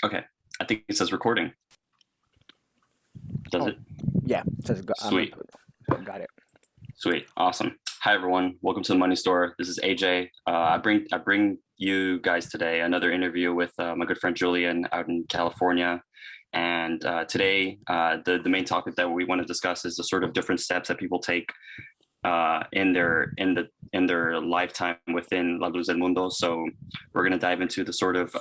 Okay, I think it says recording. Does Oh, it? yeah. It says Sweet, got it. sweet, awesome. Hi everyone, welcome to the Money Store. This is AJ. I bring you guys today another interview with my good friend Julian out in California. And today, the main topic that we want to discuss is the sort of different steps that people take in their lifetime within La Luz del Mundo. So we're going to dive into the sort of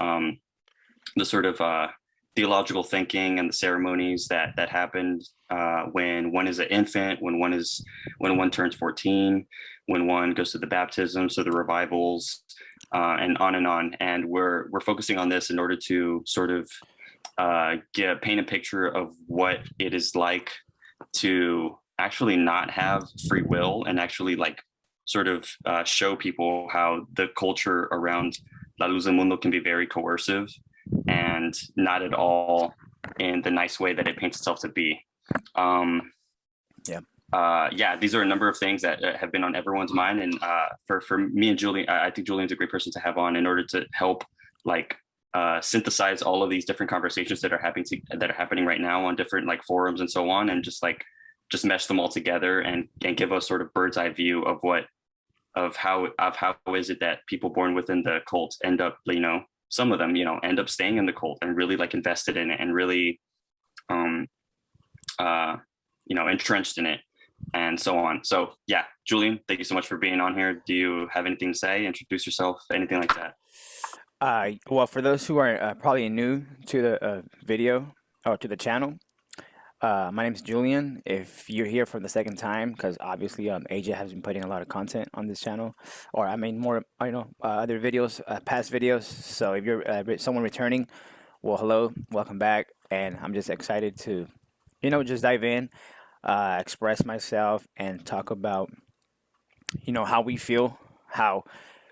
theological thinking and the ceremonies that happened when one is an infant, when one turns 14, when one goes to the baptism, so the revivals, and on and on. And we're focusing on this in order to sort of paint a picture of what it is like to actually not have free will and actually like sort of show people how the culture around La Luz del Mundo can be very coercive and not at all in the nice way that it paints itself to be. Um, Yeah. yeah, these are a number of things that have been on everyone's mind, and for me and Julian, I think Julian's a great person to have on in order to help like synthesize all of these different conversations that are happening right now on different like forums and so on, and just mesh them all together and give us sort of bird's eye view of how is it that people born within the cult end up, some of them, end up staying in the cult and really like invested in it and really, entrenched in it and so on. So yeah, Julian, thank you so much for being on here. Do you have anything to say? Introduce yourself, anything like that? Well, for those who are probably new to the video or to the channel, my name is Julian. If you're here for the second time, because obviously AJ has been putting a lot of content on this channel, or I mean more, other videos, past videos. So if you're someone returning, well, hello, welcome back, and I'm just excited to, just dive in, express myself, and talk about, how we feel, how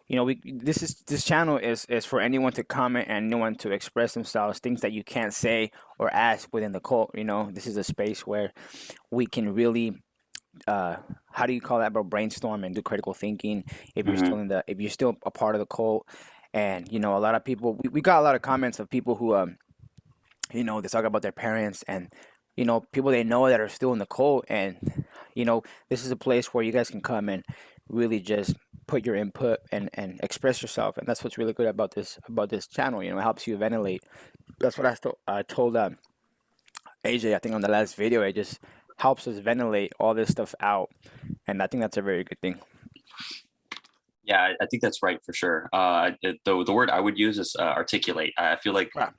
this channel is for anyone to comment and anyone to express themselves, things that you can't say or ask within the cult. This is a space where we can really how do you call that, bro, brainstorm and do critical thinking Mm-hmm. if you're still a part of the cult. And a lot of people, we got a lot of comments of people who they talk about their parents and people they know that are still in the cult. And this is a place where you guys can come and really just put your input and express yourself. And that's what's really good about this channel. It helps you ventilate. That's what I told AJ, I think, on the last video. It just helps us ventilate all this stuff out, and I think that's a very good thing. Yeah, I think that's right for sure. The word I would use is articulate. I feel like, Yeah.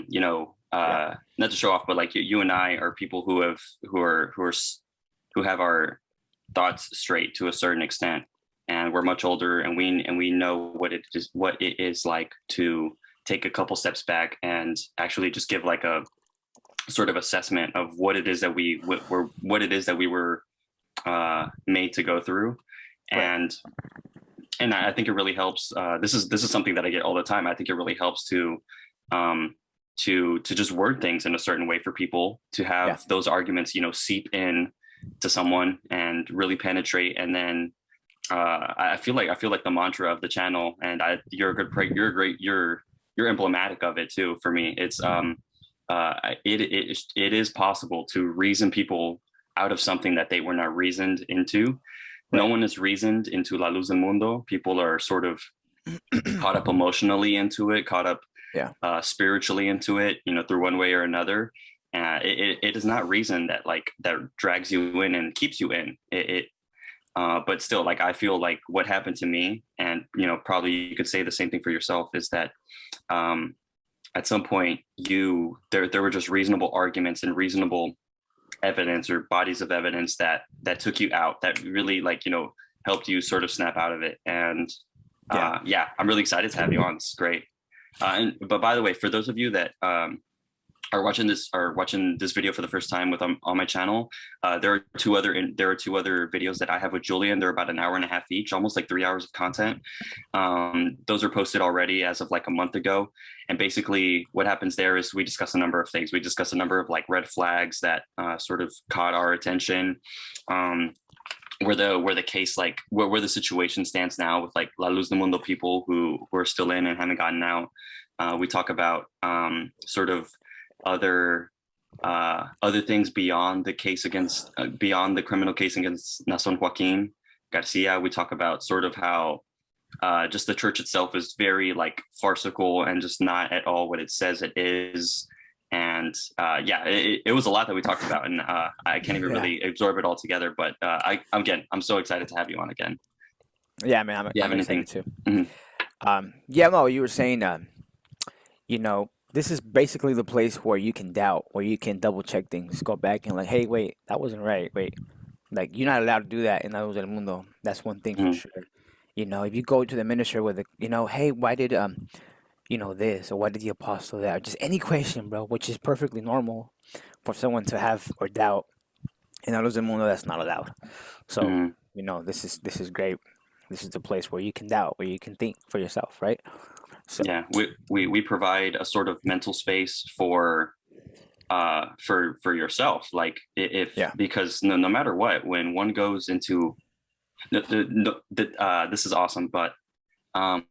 Yeah. not to show off, but like you and I are people who have our thoughts straight to a certain extent, and we're much older, and we know what it is like to take a couple steps back and actually just give like a sort of assessment of what it is that we were made to go through. Right. And I think it really helps. This is something that I get all the time. I think it really helps um, to just word things in a certain way for people to Yeah. have those arguments, seep in to someone and really penetrate. And then I feel like the mantra of the channel, and you're emblematic of it too. For me, it's it is possible to reason people out of something that they were not reasoned into. No Right. one is reasoned into La Luz del Mundo. People are sort of caught up emotionally into it, caught up Yeah. spiritually into it, through one way or another. It is not reason that drags you in and keeps you in it. But still, like, I feel like what happened to me, and probably you could say the same thing for yourself, is that at some point there were just reasonable arguments and reasonable evidence or bodies of evidence that took you out, that really helped you sort of snap out of it. And Yeah. yeah, I'm really excited to have you on. It's great. But by the way, for those of you that are watching this video for the first time on my channel, there are two other videos that I have with Julian. They're about an hour and a half each, almost like 3 hours of content. Those are posted already as of like a month ago. And basically what happens there is we discuss a number of things. We discuss a number of like red flags that sort of caught our attention. Where the case, like where the situation stands now with like La Luz del Mundo people who are still in and haven't gotten out. We talk about sort of other other things beyond the case against beyond the criminal case against Nason Joaquin Garcia. We talk about sort of how just the church itself is very like farcical and just not at all what it says it is. And yeah, it was a lot that we talked about, and I can't even Yeah. really absorb it all together. But I'm so excited to have you on again. Yeah, man, Do you have I'm excited anything? too. Mhm. Yeah, no, you were saying, this is basically the place where you can doubt, where you can double check things, go back and like, hey, wait, that wasn't right. Wait, like you're not allowed to do that in La Luz del Mundo. That's one thing for Mhm. sure. If you go to the minister with hey, why did this, or why did the apostle that, or just any question, bro, which is perfectly normal for someone to have or doubt. In La Luz del Mundo, that's not allowed. So, Mhm. this is great. This is the place where you can doubt, where you can think for yourself, right? So, Yeah, we provide a sort of mental space for yourself, like if yeah. because no matter what, when one goes into this is awesome, but um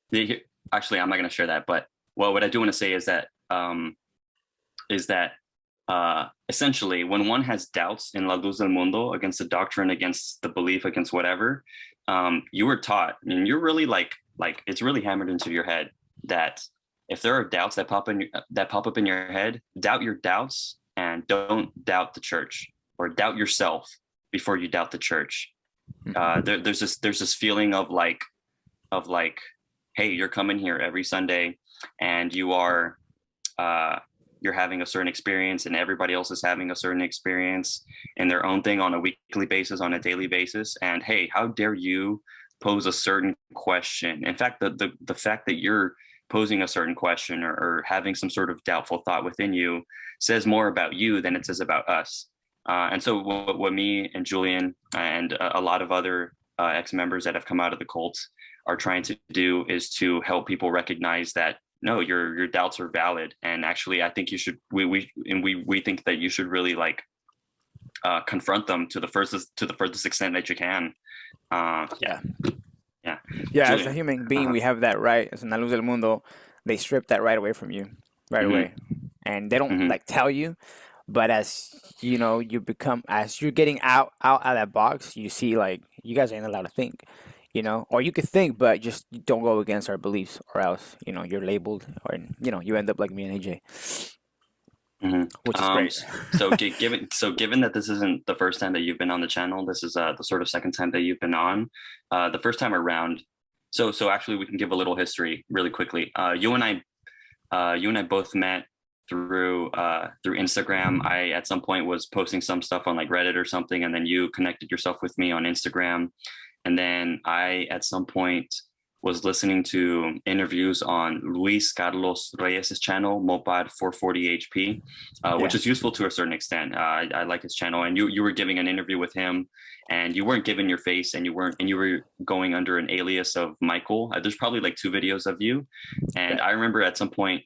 the, actually I'm not going to share that, but well, what I do want to say is that essentially when one has doubts in La Luz del Mundo against the doctrine, against the belief, against whatever, you were taught, and you're really like it's really hammered into your head that if there are doubts that pop up in your head, doubt your doubts and don't doubt the church, or doubt yourself before you doubt the church. Hmm. There's this feeling of like, hey, you're coming here every Sunday, and uh, you're having a certain experience, and everybody else is having a certain experience in their own thing on a weekly basis, on a daily basis. And hey, how dare you pose a certain question? In fact, the fact that you're posing a certain question, or having some sort of doubtful thought within you says more about you than it says about us. And so what me and Julian and a lot of other ex-members that have come out of the cult are trying to do is to help people recognize that no, your doubts are valid, and actually I think you should we think that you should really like confront them to the furthest extent that you can. Yeah, Yeah. yeah. Yeah, as a Julian. human being, Uh-huh. we have that right. As in La Luz del Mundo, they strip that right away from you, right Hmm. away. And they don't Hmm. like tell you, but as as you're getting out of that box, you see like you guys ain't allowed to think, or you could think, but just don't go against our beliefs, or else you're labeled, or you end up like me and AJ, Hmm. which is great. Given that this isn't the first time that you've been on the channel, this is the sort of second time that you've been on. The first time around, so actually we can give a little history really quickly. You and I both met through Instagram. I at some point was posting some stuff on like Reddit or something, and then you connected yourself with me on Instagram. And then I at some point was listening to interviews on Luis Carlos Reyes's channel, Mopad 440 HP, which Yeah, is useful to a certain extent. I like his channel, and you were giving an interview with him, and you weren't giving your face, and you were going under an alias of Michael. There's probably like two videos of you, and yeah. I remember at some point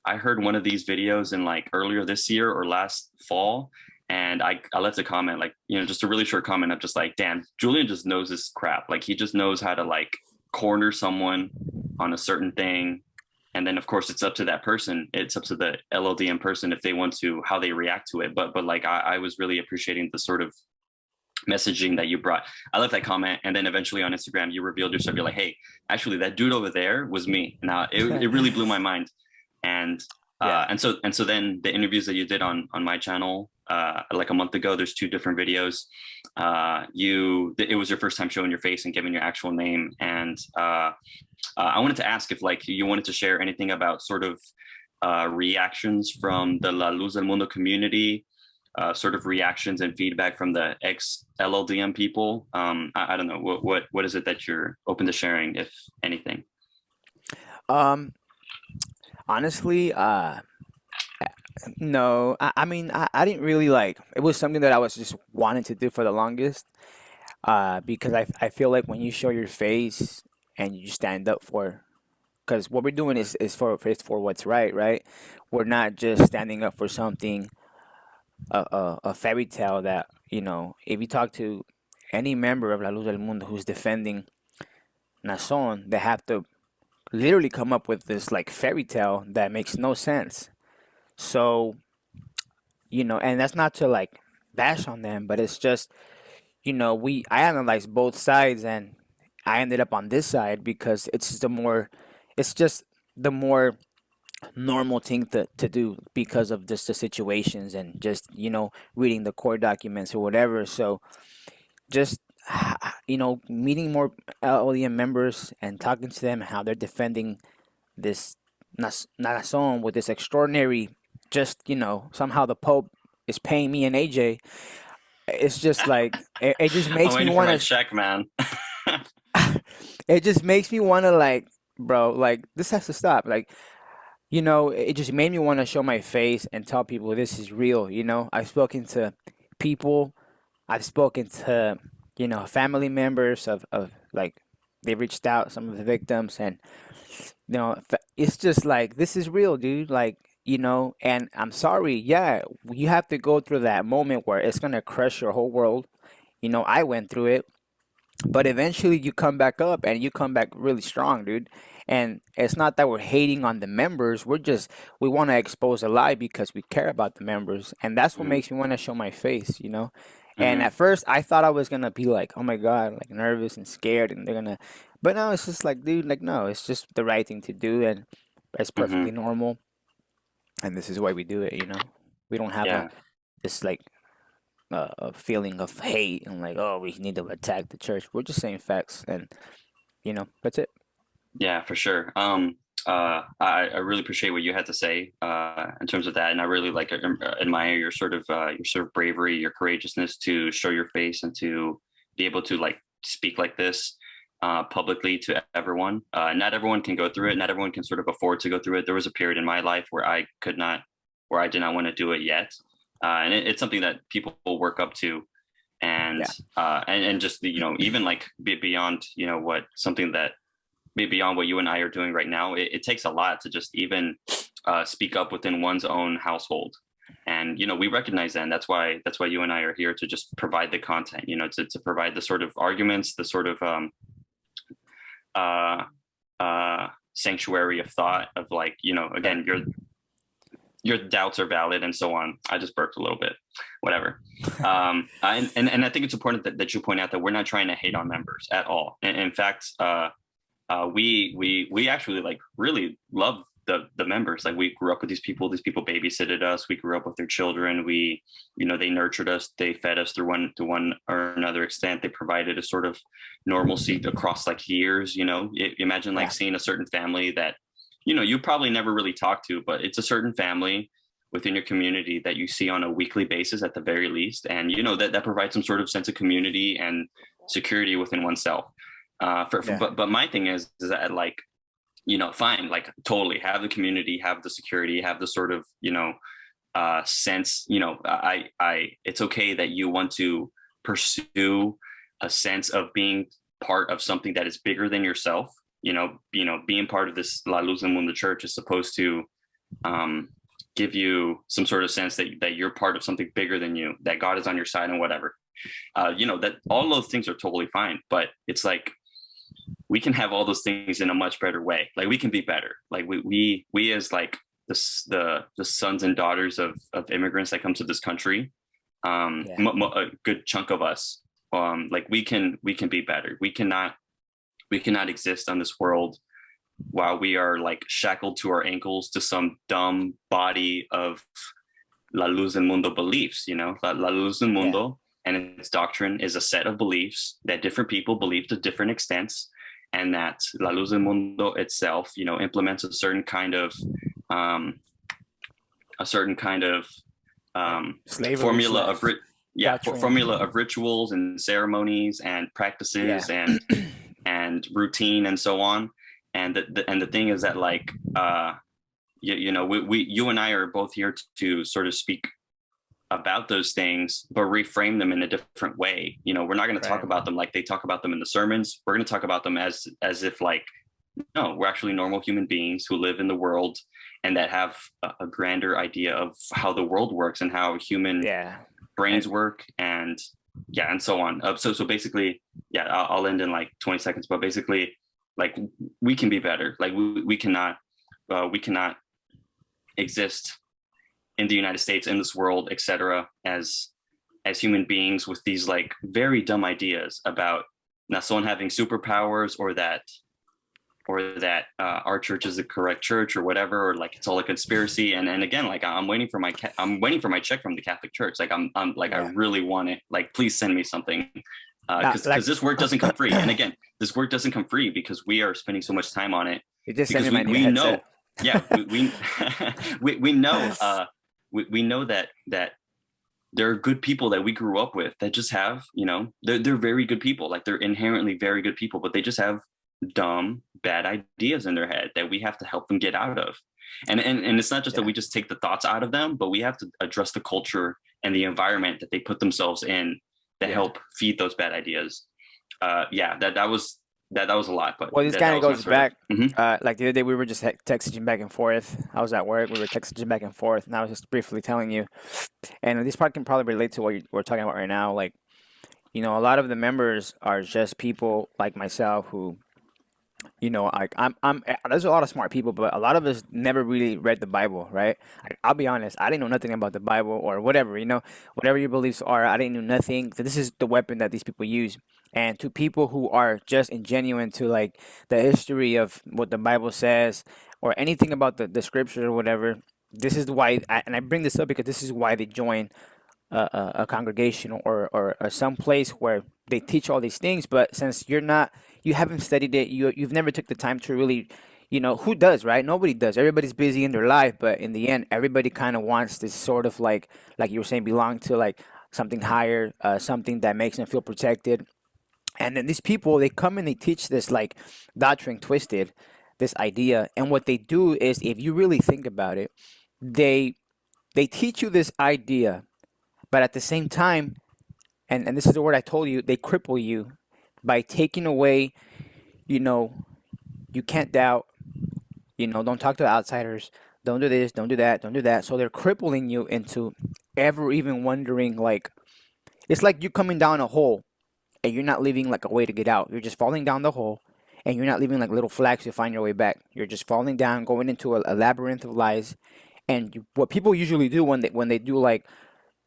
I heard one of these videos in like earlier this year or last fall, and I left a comment, like, just a really short comment. I'm just like, damn, Julian just knows this crap. Like he just knows how to like corner someone on a certain thing. And then of course it's up to that person. It's up to the LLDM person if they want to, how they react to it. But like I was really appreciating the sort of messaging that you brought. I left that comment, and then eventually on Instagram you revealed yourself. You're like, hey, actually that dude over there was me. Now it really blew my mind. And Yeah. and so then the interviews that you did on my channel like a month ago, there's two different videos. It was your first time showing your face and giving your actual name. And I wanted to ask if like you wanted to share anything about sort of reactions from the La Luz del Mundo community, sort of reactions and feedback from the ex LLDM people. I don't know what is it that you're open to sharing, if anything. Um, Honestly, no. I mean, I didn't really like. It was something that I was just wanting to do for the longest. Because I feel like when you show your face and you stand up for, because what we're doing is for what's right, right? We're not just standing up for something, a fairy tale that if you talk to any member of La Luz del Mundo who's defending Nason, they have to literally come up with this like fairy tale that makes no sense. So, and that's not to like bash on them, but it's just, I analyzed both sides and I ended up on this side because it's just the more normal thing to do because of just the situations and just, reading the court documents or whatever. So just, meeting more LLDM members and talking to them how they're defending this Narazon with this extraordinary, just, somehow the Pope is paying me and AJ. It's just like, it just I'm makes me waiting for want my to, check, man. it just makes me want to like, bro, like this has to stop. Like, it just made me want to show my face and tell people this is real. I've spoken to people, I've spoken to, family members of like, they reached out, some of the victims, and, it's just like, this is real, dude. Like, and I'm sorry. Yeah, you have to go through that moment where it's going to crush your whole world. I went through it, but eventually you come back up and you come back really strong, dude. And it's not that we're hating on the members. We want to expose a lie because we care about the members. And that's what Hmm. makes me want to show my face. And Hmm. at first I thought I was going to be like, oh my God, like nervous and scared. And but now it's just like, dude, like, no, it's just the right thing to do. And it's Hmm. perfectly normal. And this is why we do it. We don't have Yeah. this like, a feeling of hate and like, oh, we need to attack the church. We're just saying facts, and that's it. Yeah, for sure. I really appreciate what you had to say in terms of that, and I really like admire your sort of bravery, your courageousness to show your face and to be able to like speak like this publicly to everyone. Not everyone can go through it. Not everyone can sort of afford to go through it. There was a period in my life where where I did not want to do it yet, and it's something that people work up to, Yeah, and just even like beyond what something that beyond what you and I are doing right now, it takes a lot to just even speak up within one's own household. And we recognize that, and that's why you and I are here to just provide the content, to provide the sort of arguments, the sort of uh, sanctuary of thought of like, right. again, your doubts are valid and so on. I just burped a little bit, whatever. And I think it's important that you point out that we're not trying to hate on members at all. And in fact, we actually like really love the members. Like we grew up with these people. These people babysitted us. We grew up with their children. They nurtured us. They fed us to one or another extent. They provided a sort of normalcy across like years. Imagine like Yeah, seeing a certain family that you probably never really talk to, but it's a certain family within your community that you see on a weekly basis at the very least, and that provides some sort of sense of community and security within oneself. yeah, But my thing is that like fine, like totally have the community, have the security, have the sort of sense. I it's okay that you want to pursue a sense of being part of something that is bigger than yourself. Being part of this La Luz del Mundo Church is supposed to um, give you some sort of sense that you're part of something bigger than you, that God is on your side and whatever. That all those things are totally fine, but it's like we can have all those things in a much better way. Like we can be better. Like we as like the sons and daughters of immigrants that come to this country, yeah, a good chunk of us, like we can be better. We cannot exist on this world while we are like shackled to our ankles to some dumb body of La Luz del Mundo beliefs. La Luz del yeah, Mundo and its doctrine is a set of beliefs that different people believe to different extents, and that La Luz del Mundo itself, implements um, a certain kind of like slavery formula of slash formula doctrine. of rituals and ceremonies and Yeah, practices and routine and so on. And the thing is that like you and I are both here to sort of speak about those things, but reframe them in a different way. We're not going to talk right. about them like they talk about them in the sermons. We're going to talk about them as if like, no, we're actually normal human beings who live in the world and that have a grander idea of how the world works and how human Yeah, I, brains work, and yeah, and so on. So basically, yeah, I'll end in like 20 seconds, but basically, like we can be better. Like we cannot exist in the United States, in this world, etc., as human beings with these like very dumb ideas about not someone having superpowers, or that our church is the correct church or whatever, or like it's all a conspiracy. And again, like I'm waiting for my check from the Catholic Church. Like I'm like I Yeah. really want it. Like please send me something, because Like this work doesn't come free. And again, this work doesn't come free because we are spending so much time on it. you just sent Because me my new we know, headset. yeah, we know we know that there are good people that we grew up with that just have, they're very good people. Like they're inherently very good people, but they just have dumb, bad ideas in their head that we have to help them get out of. And it's not just that Yeah. we just take the thoughts out of them, but we have to address the culture and the environment that they put themselves in that Yeah. help feed those bad ideas. That was a lot, but Well, this that kind of was my goes sort of. back. Like the other day, we were just texting back and forth. I was at work. We were texting back and forth, and I was just briefly telling you. And this part can probably relate to what we're talking about right now. Like, a lot of the members are just people like myself who, like there's a lot of smart people, but a lot of us never really read the Bible, right? I'll be honest, I didn't know nothing about the Bible or whatever, whatever your beliefs are. I didn't know nothing. So this is the weapon that these people use. And to people who are just ingenuine to like the history of what the Bible says or anything about the scriptures or whatever, this is why, and I bring this up because this is why they join a congregation or some place where they teach all these things. But since you haven't studied it, you've never took the time to really, who does, right? Nobody does. Everybody's busy in their life, but in the end, everybody kind of wants this sort of like you were saying, belong to like something higher, something that makes them feel protected. And then these people, they come and they teach this like doctrine twisted, this idea. And what they do is, if you really think about it, they they teach you this idea, but at the same time, and this is the word I told you, they cripple you by taking away, you know, you can't doubt, don't talk to outsiders, don't do this, don't do that, don't do that. So they're crippling you into ever even wondering, like, it's like you coming down a hole and you're not leaving like a way to get out. You're just falling down the hole and you're not leaving like little flags to find your way back. You're just falling down, going into a labyrinth of lies. And what people usually do when they do like,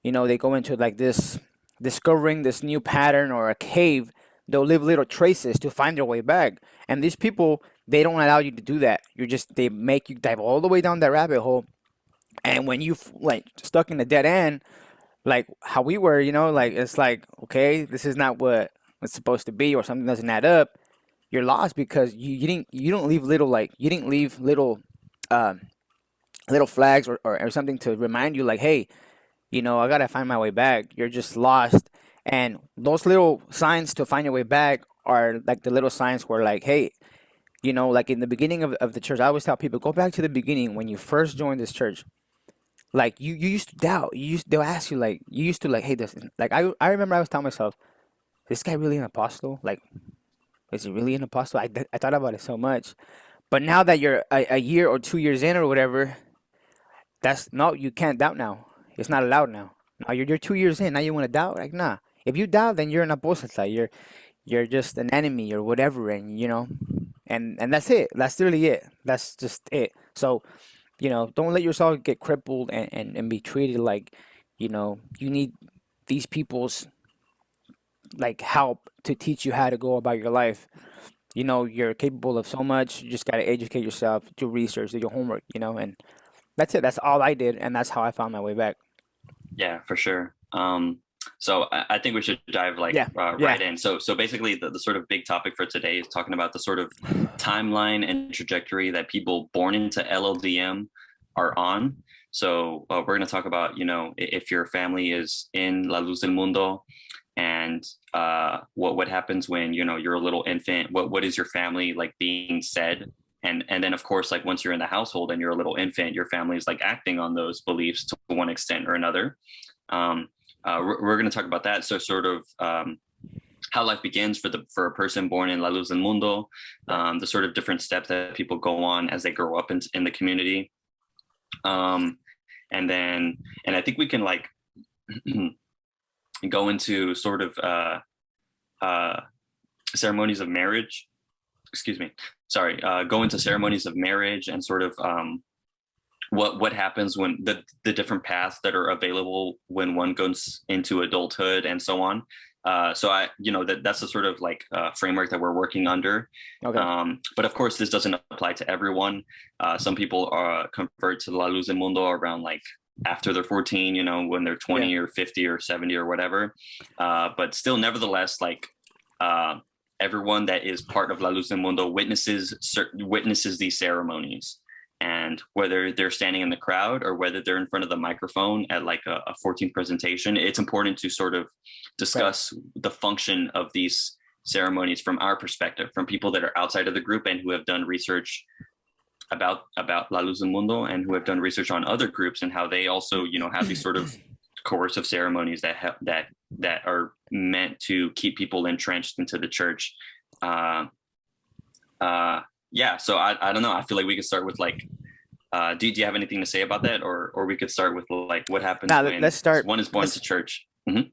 they go into like this, discovering this new pattern or a cave, they'll leave little traces to find their way back. And these people, they don't allow you to do that. They make you dive all the way down that rabbit hole. And when you like stuck in the dead end, like how we were, like it's like, okay, this is not what it's supposed to be, or something doesn't add up. You're lost because you don't leave little, like you didn't leave um, little flags or something to remind you, like, hey, I gotta find my way back. You're just lost. And those little signs to find your way back are like the little signs where, like, hey, like in the beginning of the church, I always tell people, go back to the beginning when you first joined this church. Like you used to doubt. They'll ask you, like, you used to like, hey, this, like, I remember I was telling myself, this guy really an apostle? Like, is he really an apostle? I thought about it so much. But now that you're a year or 2 years in or whatever, that's no, you can't doubt now. It's not allowed now. Now you're 2 years in. Now you want to doubt? Like, nah. If you doubt, then you're an apostate. You're just an enemy or whatever, and and that's it. That's really it. That's just it. So, don't let yourself get crippled and be treated like, you need these people's like help to teach you how to go about your life. You're capable of so much. You just gotta educate yourself, do research, do your homework, and that's it. That's all I did, and that's how I found my way back. Yeah, for sure. So I think we should dive like Yeah, yeah, right in. So basically, the sort of big topic for today is talking about the sort of timeline and trajectory that people born into LLDM are on. So we're going to talk about, if your family is in La Luz del Mundo, and what happens when you're a little infant. What is your family like being said? And then of course, like once you're in the household and you're a little infant, your family is like acting on those beliefs to one extent or another. We're going to talk about that. So sort of how life begins for a person born in La Luz del Mundo, the sort of different steps that people go on as they grow up in the community. And I think we can like go into sort of ceremonies of marriage. excuse me, sorry, go into ceremonies of marriage and sort of what happens when the different paths that are available when one goes into adulthood and so on. So I, that's the sort of like framework that we're working under. Okay. But of course, this doesn't apply to everyone. Some people convert to La Luz del Mundo around like after they're 14, when they're 20 Yeah. or 50 or 70 or whatever. But still, nevertheless, like everyone that is part of La Luz del Mundo witnesses these ceremonies. And whether they're standing in the crowd or whether they're in front of the microphone at like a 14 presentation, it's important to sort of discuss the function of these ceremonies from our perspective, from people that are outside of the group and who have done research about La Luz del Mundo and who have done research on other groups and how they also, have these sort of coercive ceremonies that are meant to keep people entrenched into the church. Yeah, so I don't know. I feel like we could start with like, do you have anything to say about that, or we could start with like what happens Now when let's start. one is born to church. Mm-hmm.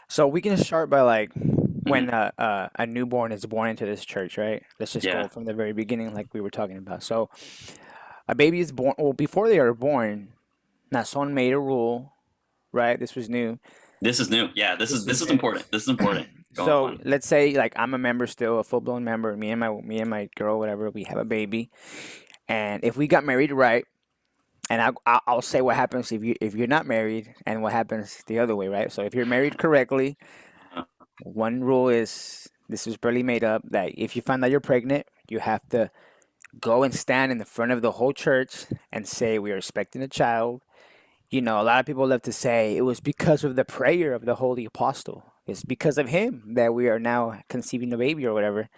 So we can start by like when Mm-hmm. a newborn is born into this church, right? Let's just go Yeah, from the very beginning, like we were talking about. So a baby is born. Well, before they are born, Nason made a rule, right? This was new. this is new. Yeah, this This is was this is new. important. This is important. Go So on. let's say like I'm a member still, a full blown member. Me and my girl, whatever. We have a baby, and if we got married right, and I'll say what happens if you're not married, and what happens the other way, right? So if you're married correctly, Uh, one rule is this was barely made up that if you find out you're pregnant, you have to go and stand in the front of the whole church and say we are expecting a child. A lot of people love to say it was because of the prayer of the holy apostle. It's because of him that we are now conceiving a baby or whatever.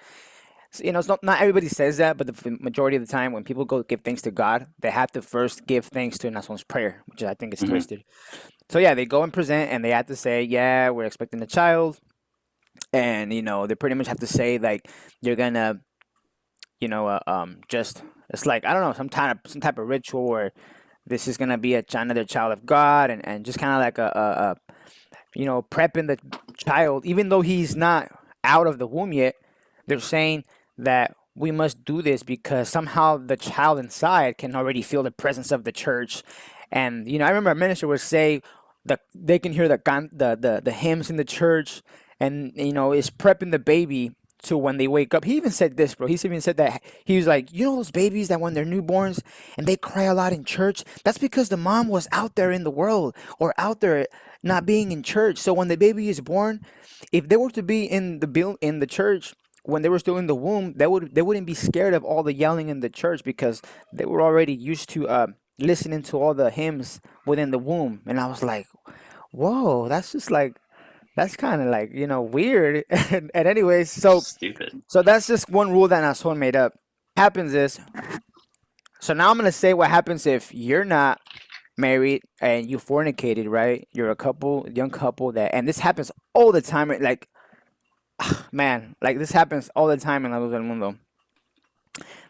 So, it's not everybody says that, but the majority of the time when people go give thanks to God, they have to first give thanks to Nason's prayer, which I think is mhm. twisted. So yeah, they go and present and they have to say, yeah, we're expecting a child. And, they pretty much have to say like you're gonna, just it's like I don't know, some type of ritual where this is gonna be another child of God, and just kind of like prepping the child, even though he's not out of the womb yet. They're saying that we must do this because somehow the child inside can already feel the presence of the church. And I remember a minister would say that they can hear the hymns in the church, and is prepping the baby to when they wake up. He even said this, bro. He even said that he was like, those babies that when they're newborns and they cry a lot in church, that's because the mom was out there in the world or out there not being in church. So when the baby is born, if they were to be in the church when they were still in the womb, they wouldn't be scared of all the yelling in the church because they were already used to listening to all the hymns within the womb. And I was like, whoa, that's kind of like weird. And anyways, Stupid. so that's just one rule that Nason made up. Happens is, so now I'm gonna say what happens if you're not married and you fornicated, right? You're a couple, young couple and this happens all the time. Like, man, like this happens all the time in La Luz del Mundo.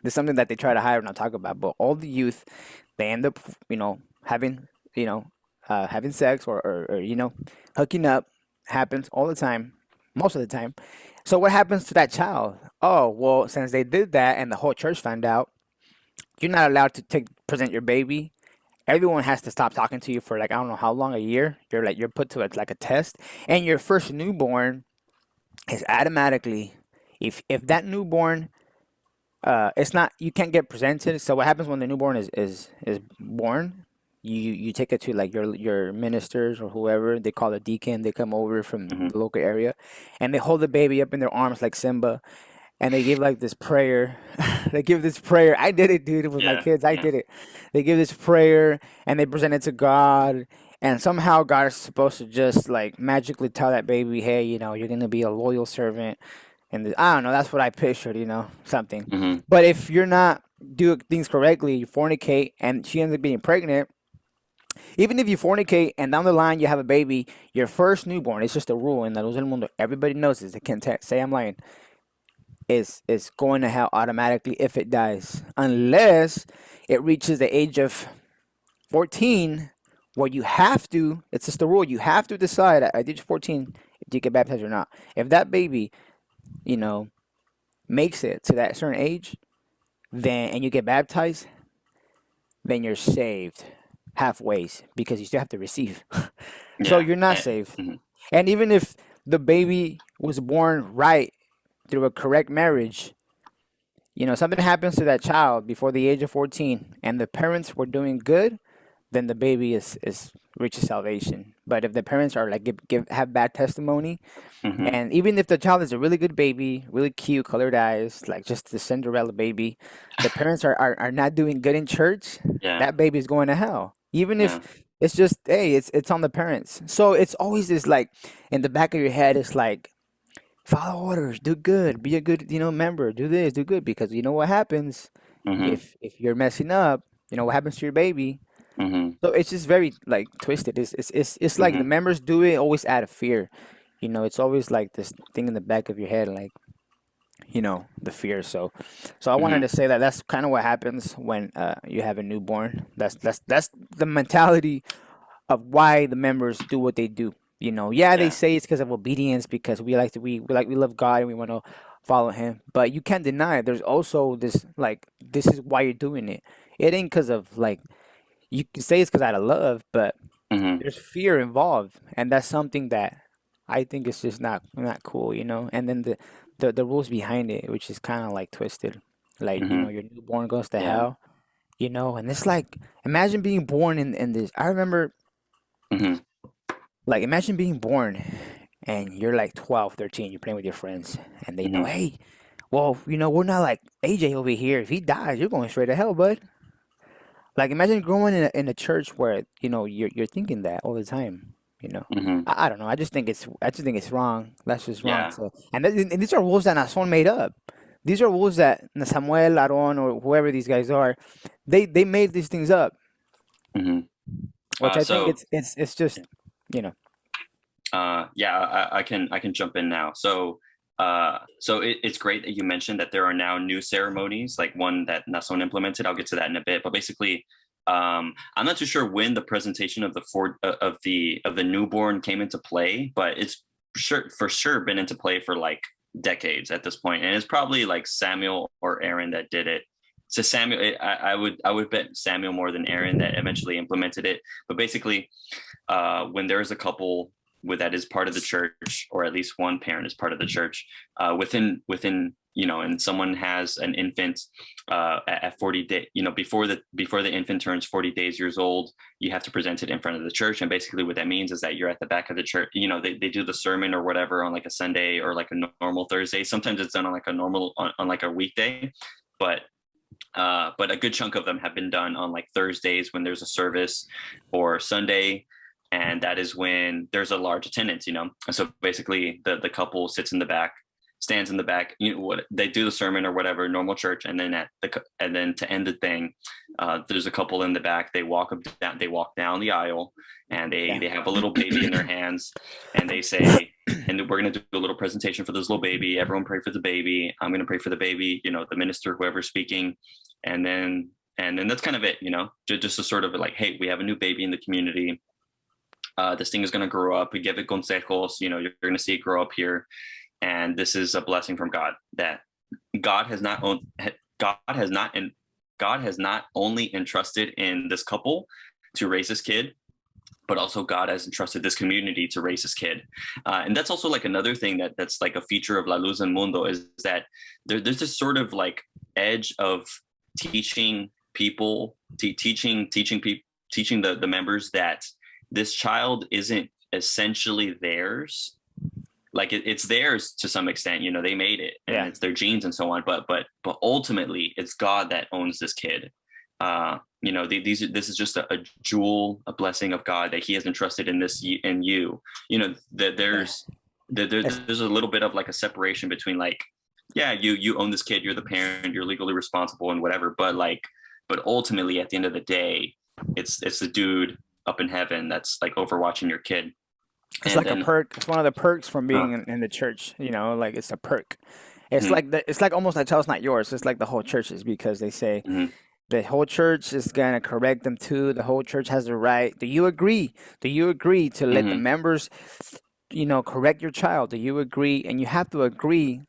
There's something that they try to hide or not talk about, but all the youth, they end up, having, having sex or hooking up. Happens all the time, most of the time. So what happens to that child? Oh, well, since they did that and the whole church found out, you're not allowed to present your baby. Everyone has to stop talking to you for like I don't know how long, a year. You're put to like a test, and your first newborn is automatically, if that newborn, it's not, you can't get presented. So what happens when the newborn is born? You take it to like your ministers or whoever, they call a deacon. They come over from Hmm. the local area, and they hold the baby up in their arms like Simba, and they give like this prayer. They give this prayer. I did it, dude, with my Yeah, kids. I yeah. did it. They give this prayer and they present it to God. And somehow God is supposed to just like magically tell that baby, hey, you're gonna be a loyal servant. And I don't know. That's what I pictured, something. Hmm. But if you're not do things correctly, you fornicate, and she ends up being pregnant. Even if you fornicate and down the line you have a baby, your first newborn, it's just a rule in La Luz del Mundo. Everybody knows this. They can't say I'm lying, is going to hell automatically if it dies, unless it reaches the age of 14, where you have to. It's just the rule. You have to decide at age 14 if you get baptized or not. If that baby, you know, makes it to that certain age, then and you get baptized, then you're saved halfway because you still have to receive. So Yeah. you're not saved. Mhm. And even if the baby was born right through a correct marriage, something happens to that child before the age of 14 and the parents were doing good, then the baby is reaches salvation. But if the parents are like have bad testimony, Mhm. and even if the child is a really good baby, really cute, colored eyes, like just the Cinderella baby, the parents are not doing good in church, Yeah. that baby is going to hell. Even if Yeah. it's just, hey, it's on the parents. So it's always this like in the back of your head, it's like follow orders, do good, be a good, member, do this, do good, because you know what happens Mhm. if you're messing up, what happens to your baby. Mhm. So it's just very like twisted. It's like the Mhm. members do it always out of fear. It's always like this thing in the back of your head, like, the fear. So I wanted Mhm. to say that that's kind of what happens when you have a newborn. That's the mentality of why the members do what they do. Yeah, they Yeah. say it's because of obedience, because we love God and we want to follow Him. But you can't deny it. There's also this like this is why you're doing it. It ain't because of like you can say it's because out of love, but Mhm. there's fear involved, and that's something that I think is just not cool. And then the rules behind it, which is kind of like twisted, like Mhm. your newborn goes to Yeah. hell, and it's like imagine being born in this. I remember Mhm. like imagine being born and you're like 12, 13, you're playing with your friends, and they know, Mhm. hey, well, we're not like AJ over here. If he dies, you're going straight to hell, bud. Like imagine growing in a church where you're thinking that all the time. Mhm. I don't know. I just think it's wrong. That's just wrong. Yeah. So and these are rules that Nason made up. These are rules that Samuel, Aaron, or whoever these guys are, they made these things up, Mhm. which I think So it's just you know yeah, I can jump in now. So it's great that you mentioned that there are now new ceremonies, like one that Nason implemented. I'll get to that in a bit. But basically, I'm not too sure when the presentation of the newborn came into play, but it's for sure been into play for like decades at this point, and it's probably like Samuel or Aaron that did it. So Samuel, I would bet Samuel more than Aaron that eventually implemented it. But basically, when there is a couple that is part of the church, or at least one parent is part of the church, within and someone has an infant at 40 day, before the infant turns 40 days years old, you have to present it in front of the church. And basically what that means is that you're at the back of the church. They do the sermon or whatever on like a Sunday or like a normal Thursday. Sometimes it's done on like a normal on like a weekday, but but a good chunk of them have been done on like Thursdays when there's a service, or Sunday, and that is when there's a large attendance. And so basically the couple stands in the back. What they do the sermon or whatever, normal church, and then to end the thing, there's a couple in the back. They walk down the aisle, and they yeah. they have a little baby in their hands, and they say, and we're going to do a little presentation for this little baby. Everyone pray for the baby. I'm going to pray for the baby, the minister, whoever's speaking. And then that's kind of it, just to sort of like, hey, we have a new baby in the community. This thing is going to grow up. We give it consejos. You're going to see it grow up here, and this is a blessing from God, that God has not owned, God has not and God has not only entrusted in this couple to raise this kid, but also God has entrusted this community to raise his kid. And that's also like another thing that's like a feature of La Luz del Mundo, is that there's this sort of like edge of teaching people, teaching the members that this child isn't essentially theirs. Like it's theirs to some extent. They made it, and Yeah. it's their genes and so on. But ultimately, it's God that owns this kid. This is just a jewel, a blessing of God that He has entrusted in you. That Yeah. It's, there's a little bit of like a separation between like, yeah, you own this kid, you're the parent, you're legally responsible and whatever. But ultimately, at the end of the day, it's the dude up in heaven that's like overwatching your kid. it's And like a then, perk. It's one of the perks from uh, being in the church. Like it's a perk. It's mhm, like it's like almost like child's not yours. It's like the whole church is, because they say mhm, the whole church is gonna correct them too. The whole church has the right. Do you agree? Do you agree to let the mhm, members, correct your child? Do you agree? And you have to agree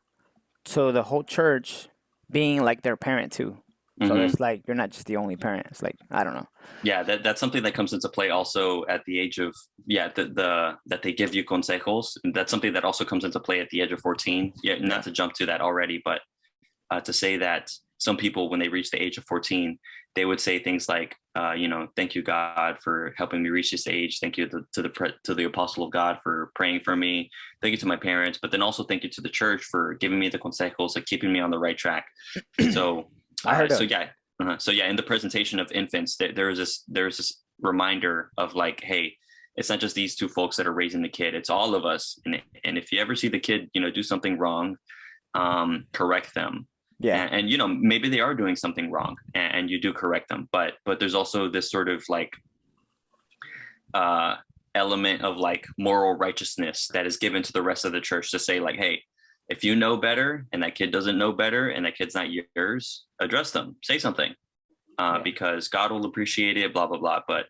so the whole church being like their parent too. So Hmm. it's like you're not just the only parent. It's like I don't know. Yeah, that's something that comes into play also at the age of, yeah, that they give you consejos. And that's something that also comes into play at the age of 14. Yeah, not Yeah. to jump to that already, but to say that some people, when they reach the age of 14, they would say things like, thank you, God, for helping me reach this age. Thank you to the apostle of God for praying for me. Thank you to my parents, but then also thank you to the church for giving me the consejos, like keeping me on the right track. So, I heard so of. yeah, so yeah, in the presentation of infants, there's this reminder of like, hey, it's not just these two folks that are raising the kid; it's all of us. And if you ever see the kid, do something wrong, correct them. Yeah. And maybe they are doing something wrong, and you do correct them. But there's also this sort of like uh, element of like moral righteousness that is given to the rest of the church to say like, hey, if you know better and that kid doesn't know better and that kid's not yours, address them, say something, Yeah. because God will appreciate it, blah blah blah. But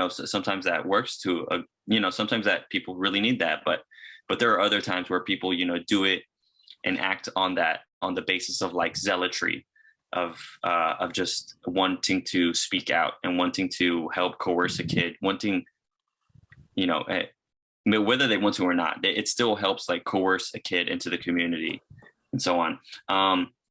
sometimes that works to sometimes that people really need that, but there are other times where people do it and act on that on the basis of like zealotry, of just wanting to speak out and wanting to help coerce a kid, wanting, you know eh, whether they want to or not, it still helps like coerce a kid into the community and so on.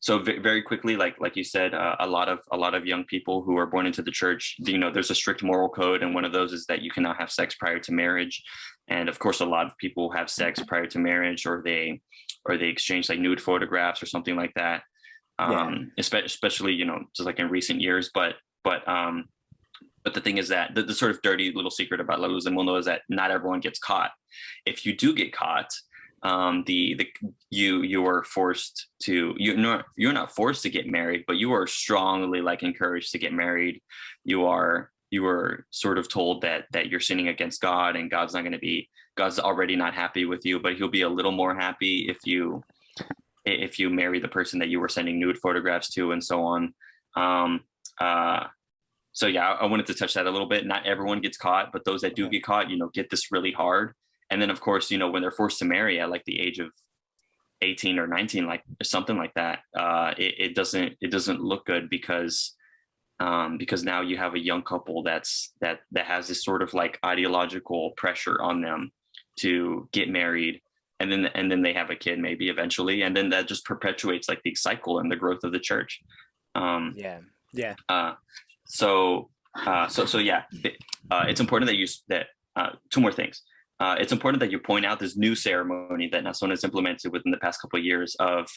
So very quickly, like you said, a lot of young people who are born into the church, there's a strict moral code, and one of those is that you cannot have sex prior to marriage. And of course, a lot of people have sex prior to marriage, or they exchange like nude photographs or something like that. Yeah. Especially just like in recent years. But the thing is that the sort of dirty little secret about La Luz del Mundo is that not everyone gets caught. If you do get caught, you are forced to, you're not forced to get married, but you are strongly like encouraged to get married. You are sort of told that you're sinning against God, and God's already not happy with you, but he'll be a little more happy if you marry the person that you were sending nude photographs to, and so on. Um, uh, so yeah, I wanted to touch that a little bit. Not everyone gets caught, but those that do Okay. get caught, get this really hard. And then of course, when they're forced to marry at like the age of 18 or 19, like something like that, it doesn't look good, because now you have a young couple that has this sort of like ideological pressure on them to get married, and then they have a kid maybe eventually, and then that just perpetuates like the cycle and the growth of the church. um, Yeah. Yeah. uh, so yeah, it's important that two more things. It's important that you point out this new ceremony that Nason has implemented within the past couple of years of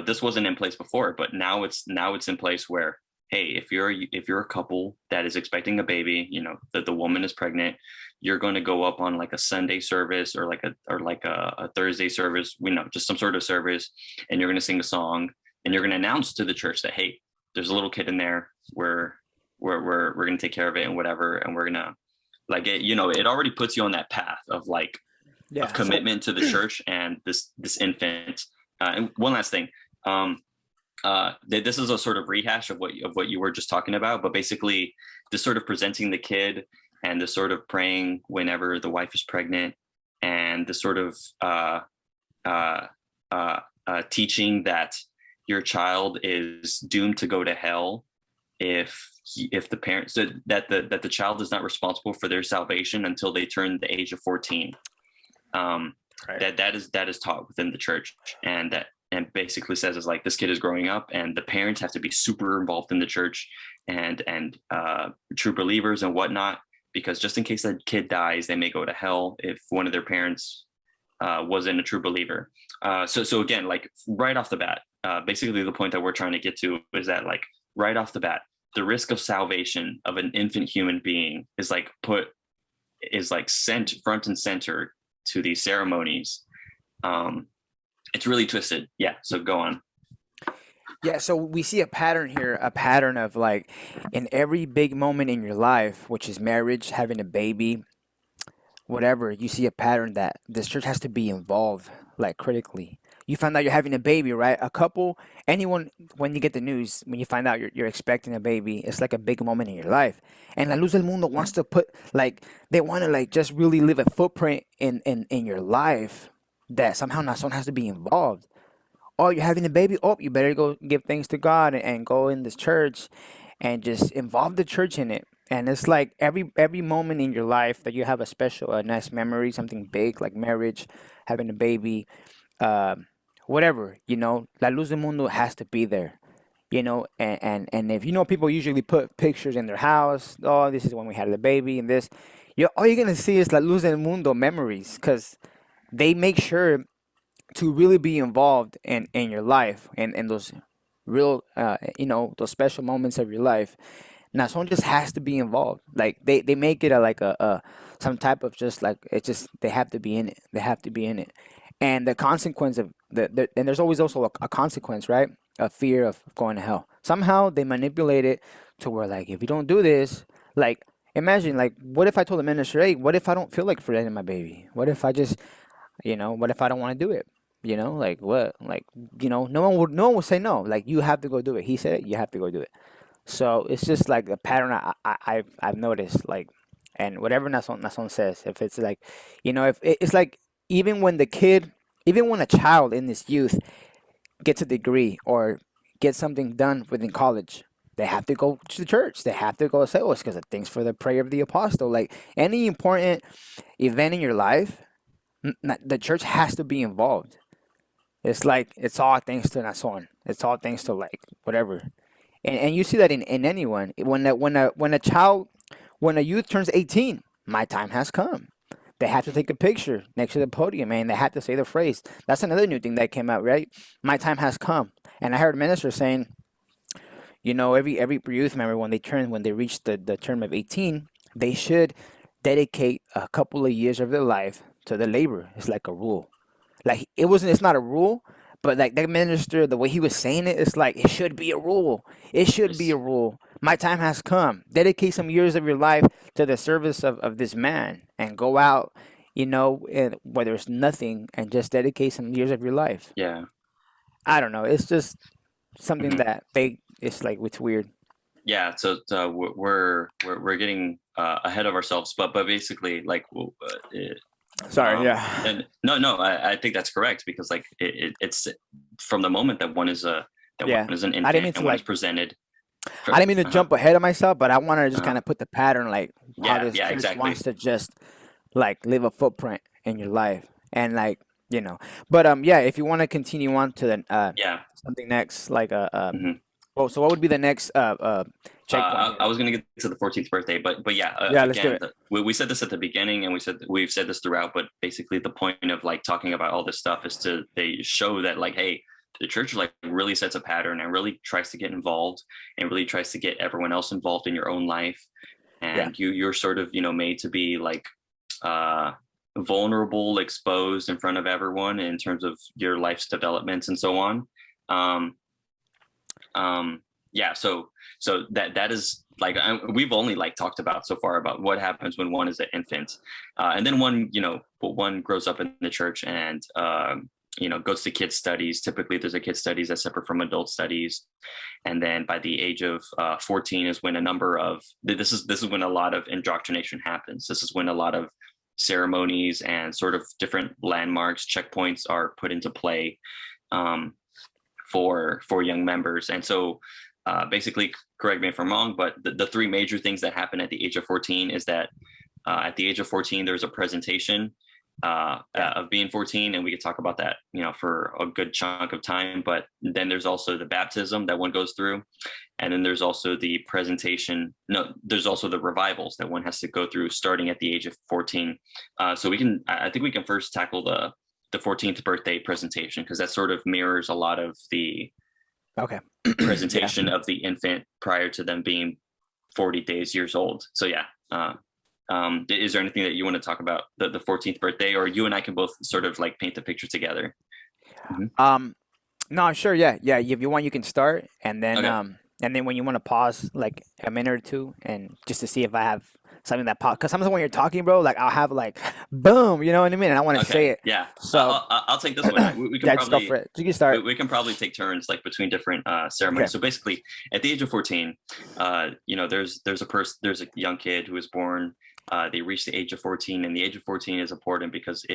this wasn't in place before, but now it's in place where, hey, if you're a couple that is expecting a baby, that the woman is pregnant, you're going to go up on like a Sunday service, or like a Thursday service, just some sort of service, and you're going to sing a song, and you're going to announce to the church that, hey, there's a little kid in there, we're going to take care of it and whatever, and we're going to, like, it already puts you on that path of like of Yeah. So commitment to the church and this infant. And one last thing, this is a sort of rehash of what you were just talking about, but basically, this sort of presenting the kid, and the sort of praying whenever the wife is pregnant, and the sort of uh, teaching that your child is doomed to go to hell if the parents, that the child is not responsible for their salvation until they turn the age of 14. um, right. that is taught within the church, and basically says is like, this kid is growing up, and the parents have to be super involved in the church, and true believers and whatnot, because just in case that kid dies, they may go to hell if one of their parents wasn't a true believer. So again, like right off the bat, basically the point that we're trying to get to is that, like, right off the bat, the risk of salvation of an infant human being is sent front and center to these ceremonies. It's really twisted. Yeah. So go on. Yeah, so we see a pattern here, a pattern of like in every big moment in your life, which is marriage, having a baby, whatever, you see a pattern that this church has to be involved like critically. You find out you're having a baby, right? A couple, anyone, when you get the news, when you find out you're expecting a baby, it's like a big moment in your life. And La Luz del Mundo wants to put like they want to like just really leave a footprint in your life that somehow Nason has to be involved. Oh, you're having a baby. Oh, you better go give thanks to God and go in this church and just involve the church in it. And it's like every moment in your life that you have a special, a nice memory, something big like marriage, having a baby, uh, whatever, La Luz del Mundo has to be there, and if people usually put pictures in their house. Oh, this is when we had the baby and this. All you're gonna see is La Luz del Mundo memories because they make sure to really be involved in your life and those real those special moments of your life. Now someone just has to be involved. Like they make it a some type of just like it's just they have to be in it. They have to be in it. And the consequence of and there's always also a consequence, right? A fear of going to hell. Somehow they manipulate it to where like if you don't do this, like imagine like what if I told the minister, hey, what if I don't feel like presenting my baby? What if I just what if I don't want to do it? Like what? Like, no one would say no. Like you have to go do it. He said it, you have to go do it. So it's just like a pattern I've noticed. Like, and whatever Nason says, if it's like, if it's like even when the kid, even when a child in this youth gets a degree or gets something done within college, they have to go to the church. They have to go say, oh, it's because of things for the prayer of the apostle. Like any important event in your life, the church has to be involved. It's like it's all thanks to Nason. It's all thanks to like whatever. And you see that in anyone. When a youth turns 18, my time has come. They have to take a picture next to the podium, and they have to say the phrase. That's another new thing that came out, right? My time has come. And I heard ministers saying, every youth member when they reach the term of 18, they should dedicate a couple of years of their life to the labor. It's like a rule. Like it's not a rule, but like that minister, the way he was saying it, it's like it should be a rule. It should be a Yes. rule. My time has come. Dedicate some years of your life to the service of this man and go out, and whether it's nothing and just dedicate some years of your life. Yeah. I don't know. It's just something Mhm. that it's like it's weird. Yeah. So we're getting ahead of ourselves, but basically, like, Sorry, yeah. and no, I think that's correct because like it's from the moment that one Yeah. is an I didn't infant mean to and one is like presented. I didn't mean to Uh-huh, jump ahead of myself, but I wanted to just uh-huh. kind of put the pattern like how Yeah, this yeah, church exactly. wants to just like leave a footprint in your life and like but yeah, if you want to continue on to the Yeah. something next like Mhm. well, so what would be the next checkpoint I here? was going to get to the 14th birthday, but yeah, Yeah, let's do again, it. we said this at the beginning, and we've said this throughout. But basically, the point of like talking about all this stuff is to they show that like, hey, the church like really sets a pattern and really tries to get involved and really tries to get everyone else involved in your own life, Yeah. and you're sort of made to be like uh, vulnerable, exposed in front of everyone in terms of your life's developments and so on. Um, yeah, so that is like we've only like talked about so far about what happens when one is an infant, and then one grows up in the church and goes to kids studies. Typically there's a kids studies that's separate from adult studies, and then by the age of 14 is when a number of this is when a lot of indoctrination happens. This is when a lot of ceremonies and sort of different landmarks, checkpoints are put into play, um, for young members. And so basically, correct me if I'm wrong, but the three major things that happen at the age of 14 is that at the age of 14, there's a presentation Yeah. of being 14, and we could talk about that, for a good chunk of time. But then there's also the baptism that one goes through, and then there's also the presentation. No, there's also the revivals that one has to go through starting at the age of 14. So I think we can first tackle the 14th birthday presentation because that sort of mirrors a lot of the Okay. Yeah. presentation of the infant prior to them being 40 days years old. So yeah, is there anything that you want to talk about the 14th birthday, or you and I can both sort of like paint the picture together? Mhm. Um no, sure, yeah. Yeah, if you want you can start and Okay. then when you want to pause like a minute or two and just to see if I have something that pop. Because sometimes when you're talking, bro, like I'll have like, boom, you know what I mean, and I want to say Okay, it. yeah. So I'll take this one. We can yeah, just go for probably it. You can start. we can probably take turns like between different Okay. ceremonies. So basically, at the age of 14, there's a young kid who is born. They reach the age of 14, and the age of 14 is important because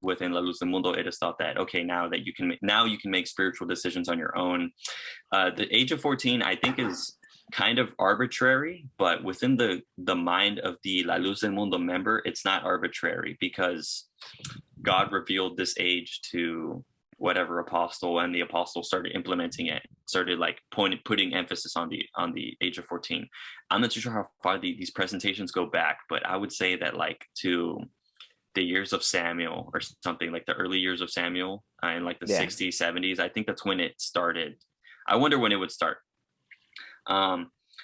within La Luz del Mundo, it is thought that okay, now you can make spiritual decisions on your own. The age of 14, I think, is kind of arbitrary, but within the mind of the La Luz del Mundo member, it's not arbitrary because God revealed this age to whatever apostle, and the apostle started implementing it, started like putting emphasis on the age of 14. I'm not too sure how far these presentations go back, but I would say that like to the years of Samuel or something, like the early years of Samuel in like the Yeah. 60s, 70s. I think that's when it started. I wonder when it would start.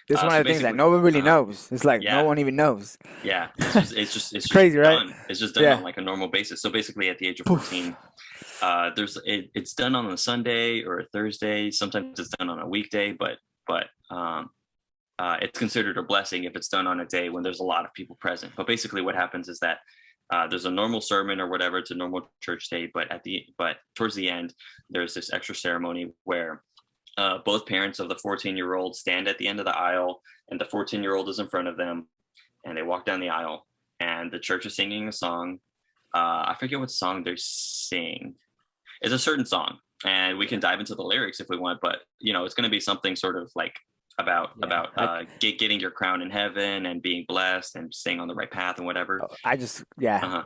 This is one So of the things that basically, no one really knows. It's like no yeah, one even knows. yeah, it's It's just crazy, right? done. It's just done Yeah. on like a normal basis. So basically, at the age of Poof. 14, it's done on a Sunday or a Thursday. Sometimes it's done on a weekday, but it's considered a blessing if it's done on a day when there's a lot of people present. But basically, what happens is that there's a normal sermon or whatever. It's a normal church day, but towards the end, there's this extra ceremony where both parents of the 14-year-old stand at the end of the aisle, and the 14-year-old is in front of them, and they walk down the aisle, and the church is singing a song. I forget what song they're singing. It's a certain song, and we can dive into the lyrics if we want, but it's going to be something sort of like about getting your crown in heaven and being blessed and staying on the right path and whatever. Yeah. Uh-huh.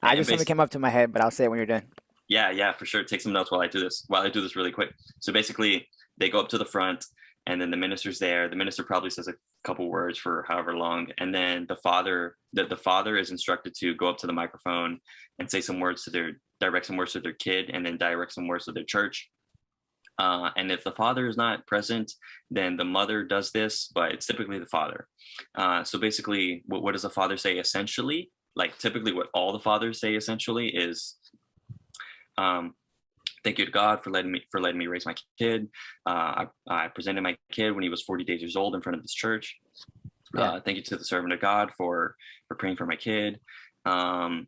I And just something came up to my head, but I'll say it when you're done. yeah, for sure. Take some notes while I do this really quick. So basically, they go up to the front, and then the minister's there. The minister probably says a couple words for however long, and then the father is instructed to go up to the microphone and say some words direct some words to their kid, and then direct some words to their church. And if the father is not present, then the mother does this, but it's typically the father. So basically, what does the father say essentially? Like typically what all the fathers say essentially is, thank you to God for letting me raise my kid. I presented my kid when he was 40 years old in front of this church. Yeah. Thank you to the servant of God for praying for my kid. My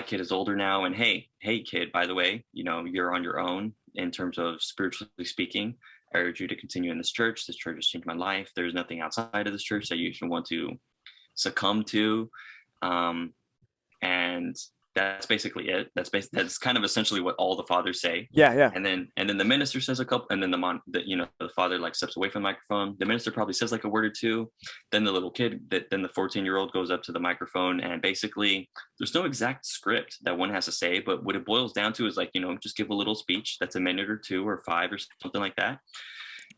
kid is older now, and hey kid, by the way, you're on your own in terms of spiritually speaking. I urge you to continue in this church. This church has changed my life. There's nothing outside of this church that you should want to succumb to. And that's basically it. That's kind of essentially what all the fathers say. Yeah. And then the minister says a couple, and then the father like steps away from the microphone. The minister probably says like a word or two. Then the little kid, then the 14-year-old goes up to the microphone, and basically there's no exact script that one has to say, but what it boils down to is like, just give a little speech that's a minute or two or five or something like that.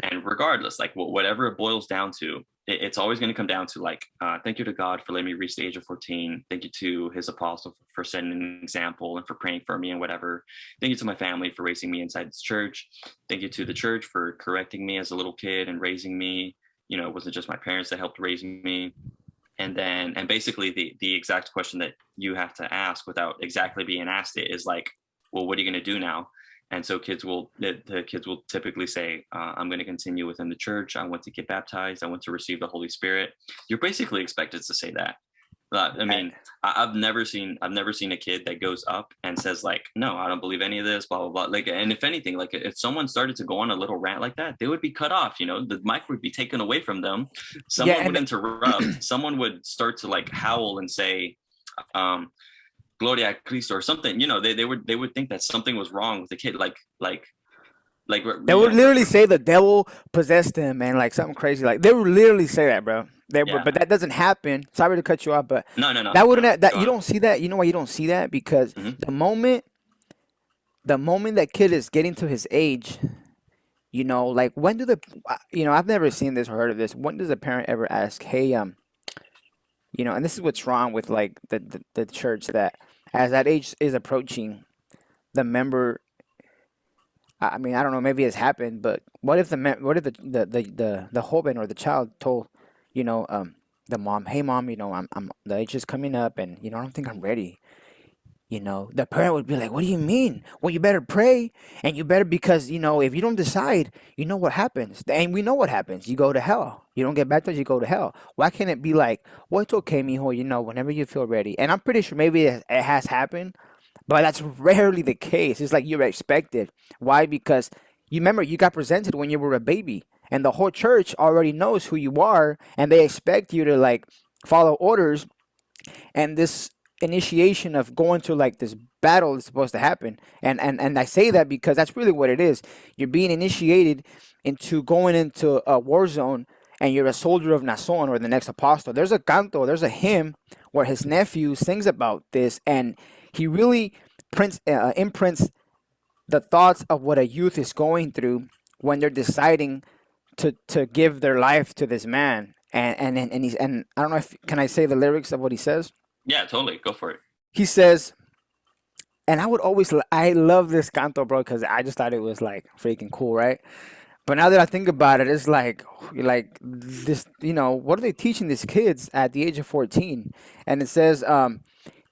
And regardless, like whatever it boils down to, it's always going to come down to like, thank you to God for letting me reach the age of 14. Thank you to his apostle for setting an example and for praying for me and whatever. Thank you to my family for raising me inside this church. Thank you to the church for correcting me as a little kid and raising me. It wasn't just my parents that helped raise me. And basically the exact question that you have to ask without exactly being asked it is like, well, what are you going to do now? And so the kids will typically say, I'm going to continue within the church. I want to get baptized. I want to receive the Holy Spirit. You're basically expected to say that. I mean, I've never seen a kid that goes up and says like, no, I don't believe any of this, blah, blah, blah. Like, and if anything, like if someone started to go on a little rant like that, they would be cut off. The mic would be taken away from them. Someone would interrupt. Someone would start to like howl and say, Gloria a Cristo or something. They would think that something was wrong with the kid. Like they would literally say the devil possessed him, man, like something crazy. Like they would literally say that, bro. But that doesn't happen. Sorry to cut you off, but no. That wouldn't. That you don't see that. You know why you don't see that? Because the moment that kid is getting to his age, like when do I've never seen this or heard of this. When does a parent ever ask, hey, and this is what's wrong with like the church, that as that age is approaching, the member. I mean, I don't know. Maybe it's happened, but what if the joven or the child told, the mom, hey mom, I'm the age is coming up, and I don't think I'm ready. The parent would be like, what do you mean? Well, you better pray, and you better, because, if you don't decide, you know what happens. And we know what happens. You go to hell. You don't get baptized, you go to hell. Why can't it be like, well, it's okay, mijo, whenever you feel ready? And I'm pretty sure maybe it has happened, but that's rarely the case. It's like you're expected. Why? Because you remember you got presented when you were a baby, and the whole church already knows who you are, and they expect you to like follow orders, and this initiation of going to like this battle is supposed to happen. And I say that because that's really what it is. You're being initiated into going into a war zone, and you're a soldier of Nason, or the next apostle. There's a canto, there's a hymn where his nephew sings about this, and he really imprints the thoughts of what a youth is going through when they're deciding to give their life to this man. And I don't know if can I say the lyrics of what he says. Yeah, totally. Go for it. He says, and I love this canto, bro, because I just thought it was like freaking cool, right? But now that I think about it, it's like this, what are they teaching these kids at the age of 14? And it says,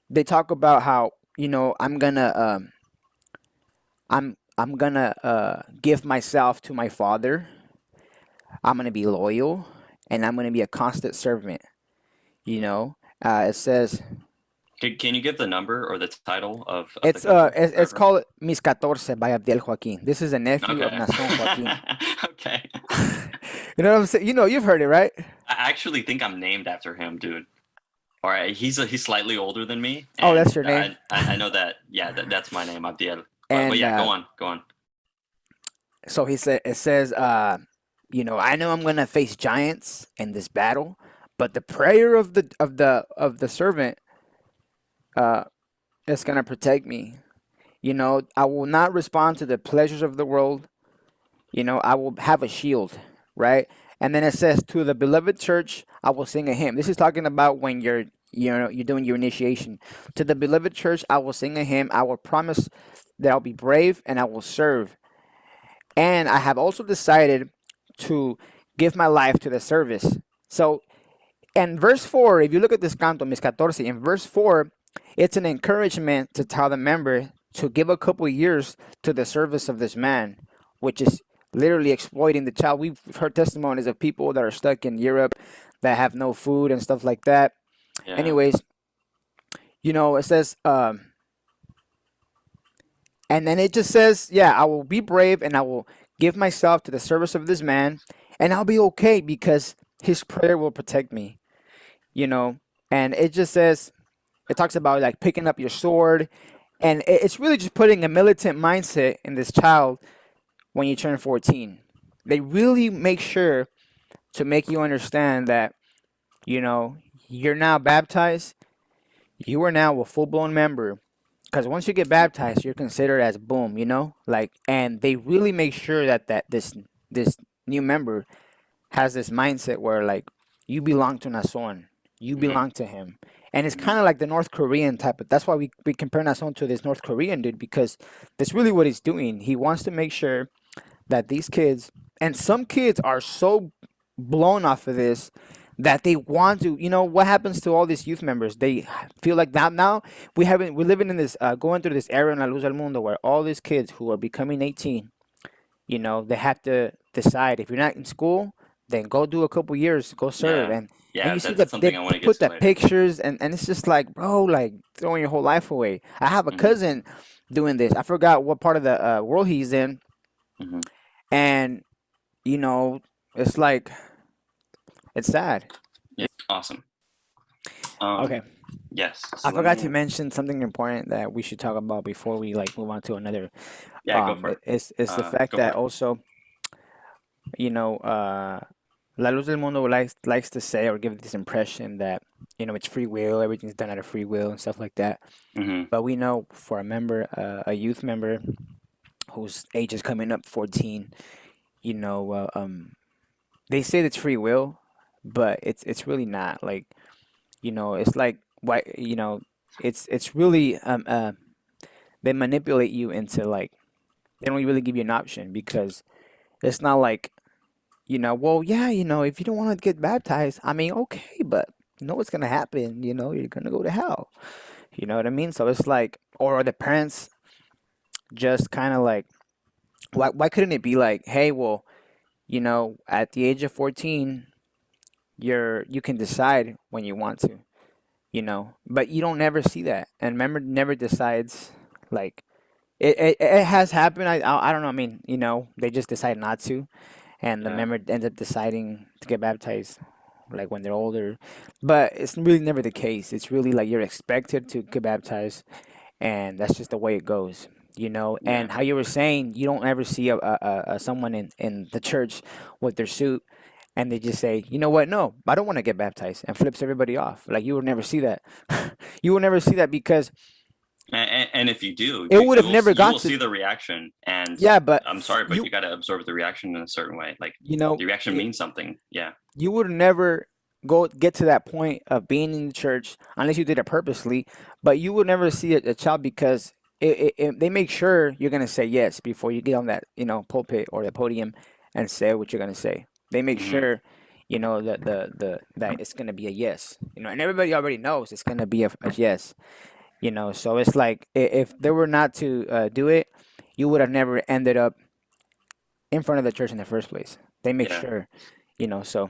they talk about how, I'm gonna give myself to my father. I'm gonna be loyal, and I'm gonna be a constant servant. It says Can you give the number or the title of the it's canto? it's called Mis 14 by Abdiel Joaquin. This is a nephew of Okay. Nason Joaquin. Okay. You know what I'm saying? You've heard it, right? I actually think I'm named after him, dude. All right, he's slightly older than me, Oh, and that's your name. I know that. Yeah, that's my name, Abdiel. But And yeah, go on. so it says, I know I'm gonna face giants in this battle, but the prayer of the servant uh is gonna protect me. I will not respond to the pleasures of the world. I will have a shield, right? And then it says, to the beloved church, I will sing a hymn. This is talking about when you're doing your initiation. To the beloved church, I will sing a hymn. I will promise that I'll be brave and I will serve. And I have also decided to give my life to the service. So in verse 4, if you look at this canto, Mis 14, in verse 4, it's an encouragement to tell the member to give a couple years to the service of this man, which is literally exploiting the child. We've heard testimonies of people that are stuck in Europe that have no food and stuff like that. Yeah. Anyways, it says, and then it just says, yeah, I will be brave and I will give myself to the service of this man, and I'll be okay because his prayer will protect me, you know. And it just says, it talks about like picking up your sword, and it's really just putting a militant mindset in this child when you turn 14. They really make sure to make you understand that, you're now baptized, you are now a full blown member. Because once you get baptized, you're considered as boom, like, and they really make sure that this new member has this mindset where like you belong to Nason, you Hmm. belong to him, and it's Hmm. kind of like the North Korean type of. That's why we compare Nason to this North Korean dude, because that's really what he's doing. He wants to make sure that these kids, and some kids are so blown off of this that they want to, what happens to all these youth members? They feel like that now we're living in this going through this era in La Luz del Mundo where all these kids who are becoming 18, they have to decide, if you're not in school, then go do a couple years, go serve. Yeah. And Yeah, you see that's that they something I want to get put to the later. pictures, and it's just like, bro, like throwing your whole life away. I have a Hmm. cousin doing this. I forgot what part of the world he's in, Hmm. and you know, it's like, it's sad. Yeah. Awesome. Okay, Yes. I So let forgot me. to mention something important that we should talk about before we like move on to another. Yeah, go for it. It's the fact Go for that it. also, you know, uh, La Luz del Mundo likes to say or give this impression that, it's free will, everything's done out of free will and stuff like that. Hmm. But we know for a member, a youth member whose age is coming up 14, you know, uh, um, they say it's free will, but it's really not. Like, it's like, why, it's really they manipulate you into like, they don't really give you an option, because it's not like, well, yeah, if you don't want to get baptized, I mean, okay, but you know what's gonna happen? You're gonna go to hell. You know what I mean? So it's like, or the parents just kind of like, why couldn't it be like, hey, well, at the age of 14, you can decide when you want to, but you don't never see that, and member never decides like it has happened. I don't know. I mean, they just decide not to, and the Yeah. member ends up deciding to get baptized like when they're older, but it's really never the case. It's really like you're expected to get baptized, and that's just the way it goes. Yeah. And how you were saying, you don't ever see someone in the church with their suit, and they just say, you know what, no, I don't want to get baptized, and flips everybody off. Like, you will never see that. You will never see that because And if you do, it would have never you got will to. see the reaction. And Yeah, but I'm sorry, but you you got to absorb the reaction in a certain way. Like you know the reaction it, means something. Yeah. you would never get to that point of being in the church unless you did it purposely. But you would never see a child because they make sure you're gonna say yes before you get on that pulpit or the podium and say what you're gonna say. They make Hmm. sure that that it's gonna be a yes. And everybody already knows it's gonna be a yes. So it's like, if they were not to do it, you would have never ended up in front of the church in the first place. They make Yeah. sure, so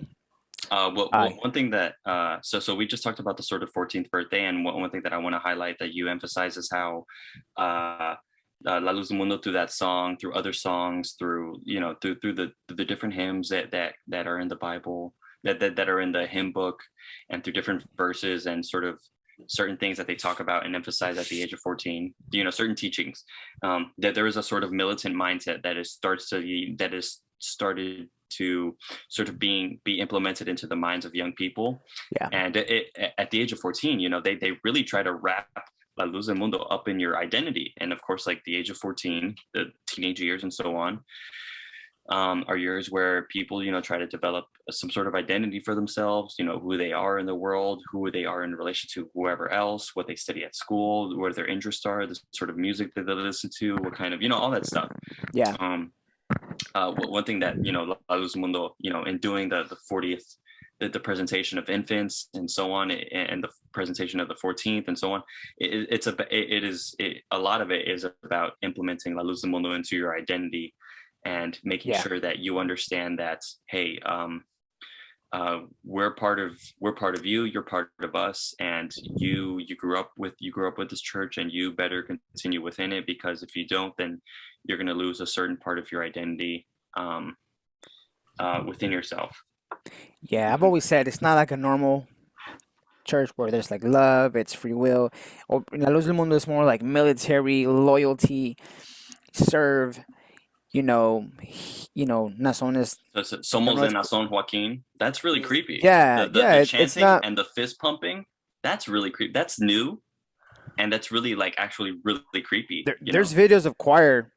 Well, I one thing that so we just talked about the sort of 14th birthday, and one thing that I want to highlight that you emphasize is how uh, La Luz del Mundo, through that song, through other songs, through through the different hymns that are in the Bible, that are in the hymn book, and through different verses and sort of certain things that they talk about and emphasize at the age of 14, certain teachings, that there is a sort of militant mindset that is started to sort of be implemented into the minds of young people. yeah. And at the age of 14, they really try to wrap La Luz del Mundo up in your identity. And of course, like the age of 14, the teenage years and so on, are years where people, try to develop some sort of identity for themselves, who they are in the world, who they are in relation to whoever else, what they study at school, where their interests are, the sort of music that they listen to, what kind of, all that stuff. Yeah. Um, one thing that La Luz del Mundo, in doing the 40th, the presentation of infants and so on, and the presentation of the 14th and so on, a lot of it is about implementing La Luz del Mundo into your identity and making Yeah. sure that you understand that, hey, we're part of you, you're part of us, and you grew up with this church, and you better continue within it, because if you don't, then you're going to lose a certain part of your identity within yourself. Yeah. I've Hmm. always said it's not like a normal church where there's like love, it's free will. Or La Luz del Mundo is more like military loyalty, serve. Nazones. Somos de Nason Joaquin. That's really creepy. Yeah, The it's chanting not. and the fist pumping. That's really creepy. That's new, and that's really like actually really creepy. There's videos of choir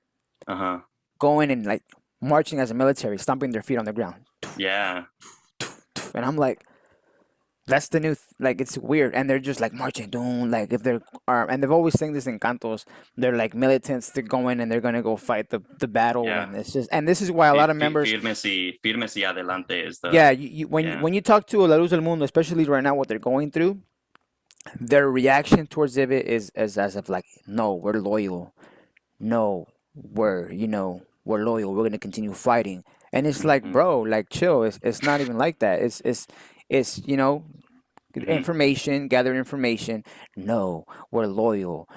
Uh huh. going and like marching as a military, stomping their feet on the ground, Yeah. and I'm like, that's the new like, it's weird, and they're just like marching, doing like, if they're and they've always sang this in cantos. They're like militants. They're going and they're gonna go fight the battle, Yeah. and it's just, and this is why a lot of members. Firmes y adelante is Yeah, the yeah. when you talk to La Luz del Mundo, especially right now, what they're going through, their reaction towards it is as of like, no, we're loyal. No, we're loyal. We're gonna continue fighting. And it's like, Hmm. bro, like, chill. It's not even like that. It's Hmm. information, gather information. No, we're loyal.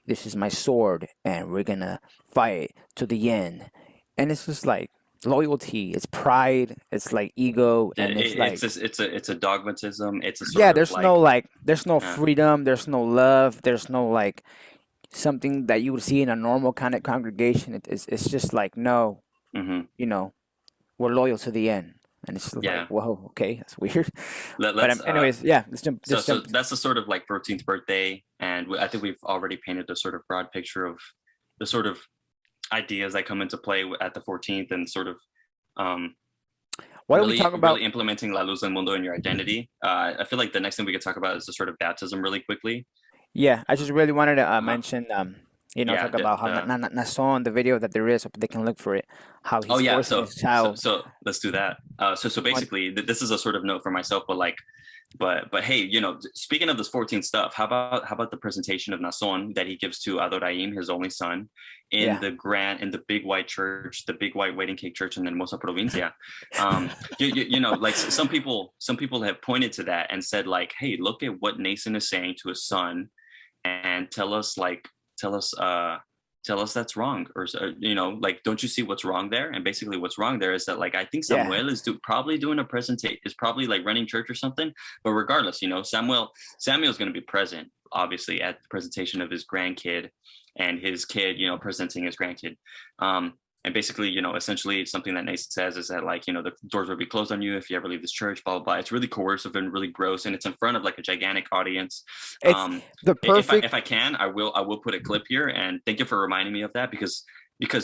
This is my sword, and we're gonna fight to the end. And it's just like loyalty. It's pride. It's like ego, and it's like, It's a dogmatism. It's a yeah. sort of like There's no uh, freedom. There's no love. There's no like something that you would see in a normal kind of congregation. It's just like, no, hmm you know, we're loyal to the end. And it's just like, yeah. whoa, okay, that's weird. But Let's anyways, yeah, let's jump. so Just so jump. that's the sort of like 14th birthday, and I think we've already painted a sort of broad picture of the sort of ideas that come into play at the 14th, and sort of um, Why don't we talk about? really implementing La Luz del Mundo in your identity. I feel like the next thing we could talk about is the sort of baptism really quickly. Yeah, I just really wanted to Uh-huh. mention. You know, Yeah, talk about how Nason, the video that there is, so they can look for it, how oh he's yeah, forcing so his child. let's do that. So on- basically, this is a sort of note for myself, but like, but hey, you know, speaking of this 14 stuff, how about the presentation of Nason that he gives to Adoraim, his only son, in Yeah, the big white church, the big white wedding cake church in Hermosa Provincia. You know, like some people have pointed to that and said like, hey, look at what Nathan is saying to his son, and tell us tell us that's wrong, or you know, like, don't you see what's wrong there? And basically what's wrong there is that, like, I think yeah, Samuel is probably doing a presentation, is probably like running church or something, but regardless, you know, Samuel's going to be present obviously at the presentation of his grandkid, and his kid, you know, presenting his grandkid. And basically, you know, essentially something that Nathan says is that, like, you know, the doors will be closed on you if you ever leave this church, blah, blah, blah. It's really coercive and really gross. And it's in front of like a gigantic audience. it's the perfect. If I can, I will put a clip here, and thank you for reminding me of that, because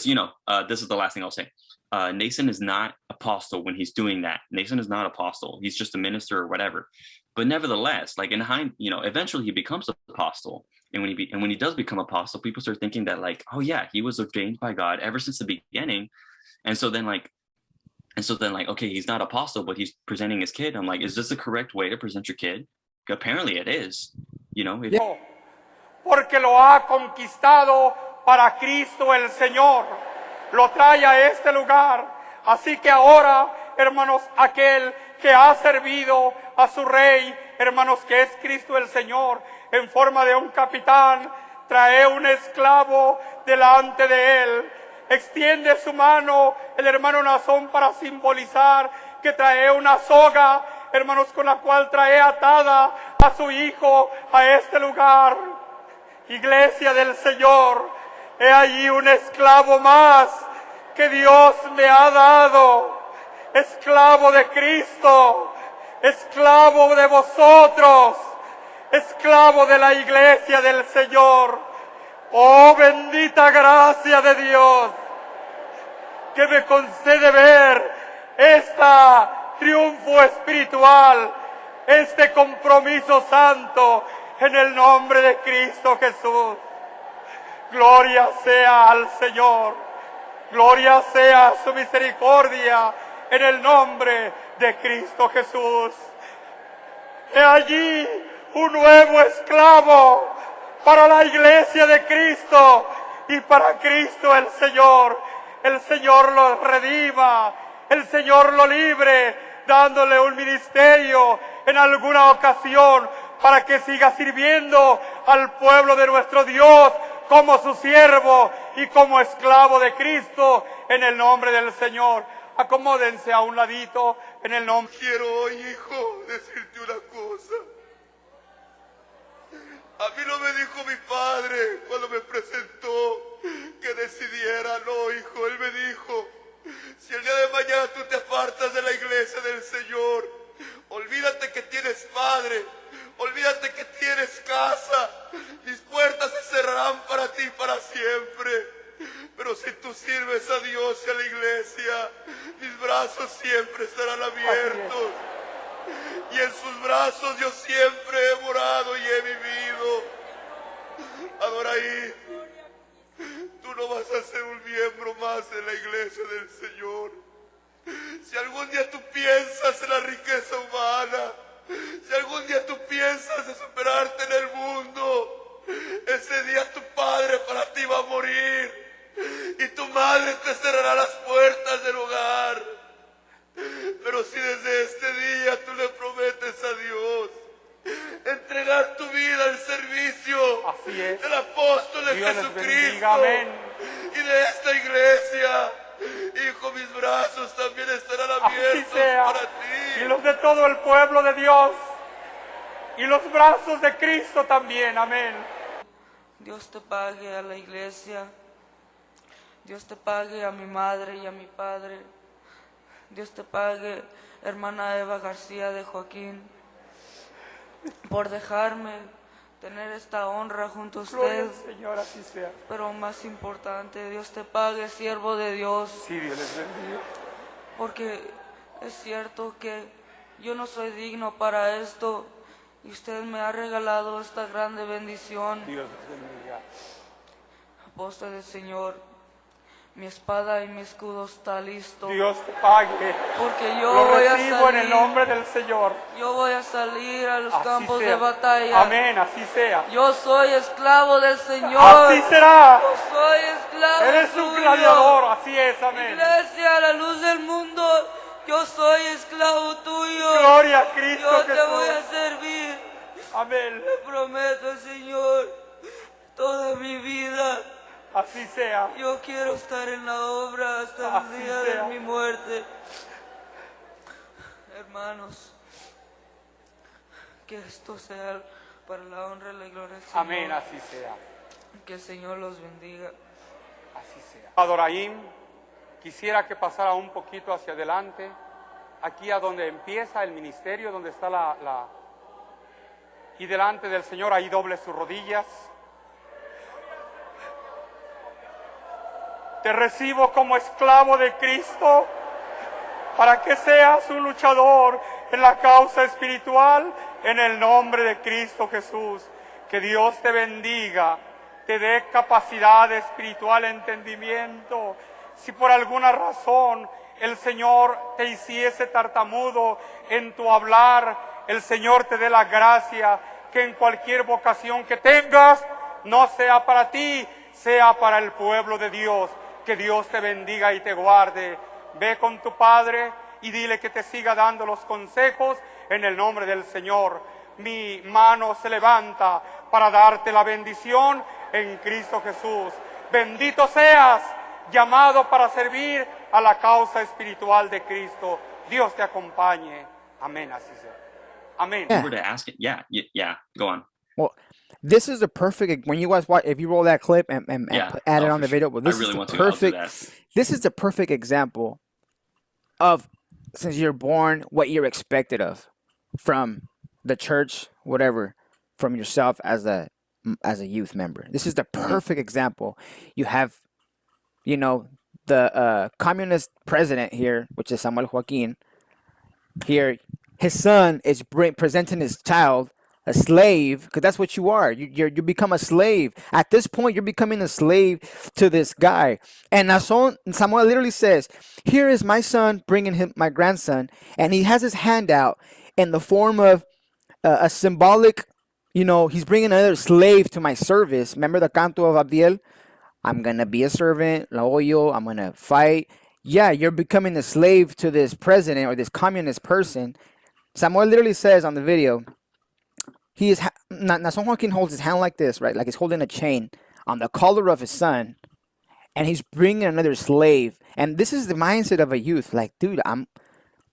you know, this is the last thing I'll say. Nathan is not apostle when he's doing that. Nathan is not apostle. He's just a minister or whatever. But nevertheless, like, you know, eventually he becomes an apostle. And when he does become apostle, people start thinking that, like, oh yeah, he was ordained by God ever since the beginning. And so then like, okay, he's not apostle, but he's presenting his kid. I'm like, is this the correct way to present your kid? Apparently it is. You know, porque lo ha conquistado para Cristo el Señor. Lo trae a este lugar. Así que ahora, hermanos, aquel que ha servido a su rey, hermanos, que es Cristo el Señor, en forma de un capitán, trae un esclavo delante de él. Extiende su mano el hermano Nazón para simbolizar que trae una soga, hermanos, con la cual trae atada a su hijo a este lugar. Iglesia del Señor, he allí un esclavo más que Dios me ha dado. Esclavo de Cristo, esclavo de vosotros, esclavo de la iglesia del Señor. Oh, bendita gracia de Dios, que me concede ver este triunfo espiritual, este compromiso santo, en el nombre de Cristo Jesús. Gloria sea al Señor, gloria sea su misericordia, en el nombre de Cristo Jesús. He allí un nuevo esclavo para la iglesia de Cristo y para Cristo el Señor. El Señor lo redima, el Señor lo libre, dándole un ministerio en alguna ocasión para que siga sirviendo al pueblo de nuestro Dios como su siervo y como esclavo de Cristo, en el nombre del Señor. Acomódense a un ladito en el nombre. Quiero hoy, hijo, decirte una cosa. A mí no me dijo mi padre cuando me presentó que decidiera. No, hijo, él me dijo, si el día de mañana tú te apartas de la iglesia del Señor, olvídate que tienes padre, olvídate que tienes casa, mis puertas se cerrarán para ti para siempre. Pero si tú sirves a Dios y a la iglesia, mis brazos siempre estarán abiertos. Y en sus brazos yo siempre he morado y he vivido. Adoraim, tú no vas a ser un miembro más de la iglesia del Señor. Si algún día tú piensas en la riqueza humana, si algún día tú piensas en superarte en el mundo, ese día tu padre para ti va a morir. Y tu madre te cerrará las puertas del hogar. Pero si desde este día tú le prometes a Dios entregar tu vida al servicio del apóstol de Jesucristo y de esta iglesia, hijo, mis brazos también estarán abiertos para ti. Y los de todo el pueblo de Dios, y los brazos de Cristo también, amén. Dios te pague a la iglesia. Dios te pague a mi madre y a mi padre. Dios te pague, hermana Eva García de Joaquín, por dejarme tener esta honra junto a usted. Señor, así sea. Pero más importante, Dios te pague, siervo de Dios. Sí, Dios les bendiga. Porque es cierto que yo no soy digno para esto y usted me ha regalado esta grande bendición. Dios les bendiga. esposa del Señor. Mi espada y mi escudo está listo. Dios te pague. Porque yo Lo voy a recibo en el salir. nombre del Señor. Yo voy a salir a los Así campos sea. de batalla. Amén, así sea. Yo soy esclavo del Señor. Así será. Yo soy esclavo Eres suyo. un gladiador, así es, amén. Iglesia, la luz del mundo, yo soy esclavo tuyo. Gloria a Cristo Yo te voy a Jesús. servir. Amén. Te prometo, Señor, toda mi vida. Así sea. Yo quiero estar en la obra hasta Así el día sea. de mi muerte. Hermanos, que esto sea para la honra y la gloria del Señor. Amén, así sea. Que el Señor los bendiga. Así sea. Adoraim, quisiera que pasara un poquito hacia adelante, aquí a donde empieza el ministerio, donde está y delante del Señor ahí doble sus rodillas. Te recibo como esclavo de Cristo para que seas un luchador en la causa espiritual en el nombre de Cristo Jesús. Que Dios te bendiga, te dé capacidad espiritual, entendimiento. Si por alguna razón el Señor te hiciese tartamudo en tu hablar, el Señor te dé la gracia que en cualquier vocación que tengas, no sea para ti, sea para el pueblo de Dios. Que Dios te bendiga y te guarde. Ve con tu Padre y dile que te siga dando los consejos en el nombre del Señor. Mi mano se levanta para darte la bendición en Cristo Jesús. Bendito seas, llamado para servir a la causa espiritual de Cristo. Dios te acompañe. Amén, así sea. Amén. If we were to ask it, yeah, go on. Well, this is the perfect, when you guys watch, if you roll that clip and Yeah. add it Oh, on the for sure. video, well, I this really is the want to. I'll do perfect, that. this is the perfect example of, since you're born, what you're expected of from the church, whatever, from yourself as a youth member. This is the perfect example. You have, you know, the communist president here, which is Samuel Joaquin. Here, his son is presenting his child a slave, because that's what you are. You become a slave. At this point, you're becoming a slave to this guy. And Samuel literally says, "Here is my son bringing him my grandson," and he has his hand out in the form of a symbolic, you know, he's bringing another slave to my service. Remember the canto of Abdiel? I'm gonna be a servant, la oyo, I'm gonna fight. Yeah, you're becoming a slave to this president or this communist person. Samuel literally says on the video, he is Nason Joaquin holds his hand like this, right? Like he's holding a chain on the collar of his son, and he's bringing another slave. And this is the mindset of a youth. Like, dude,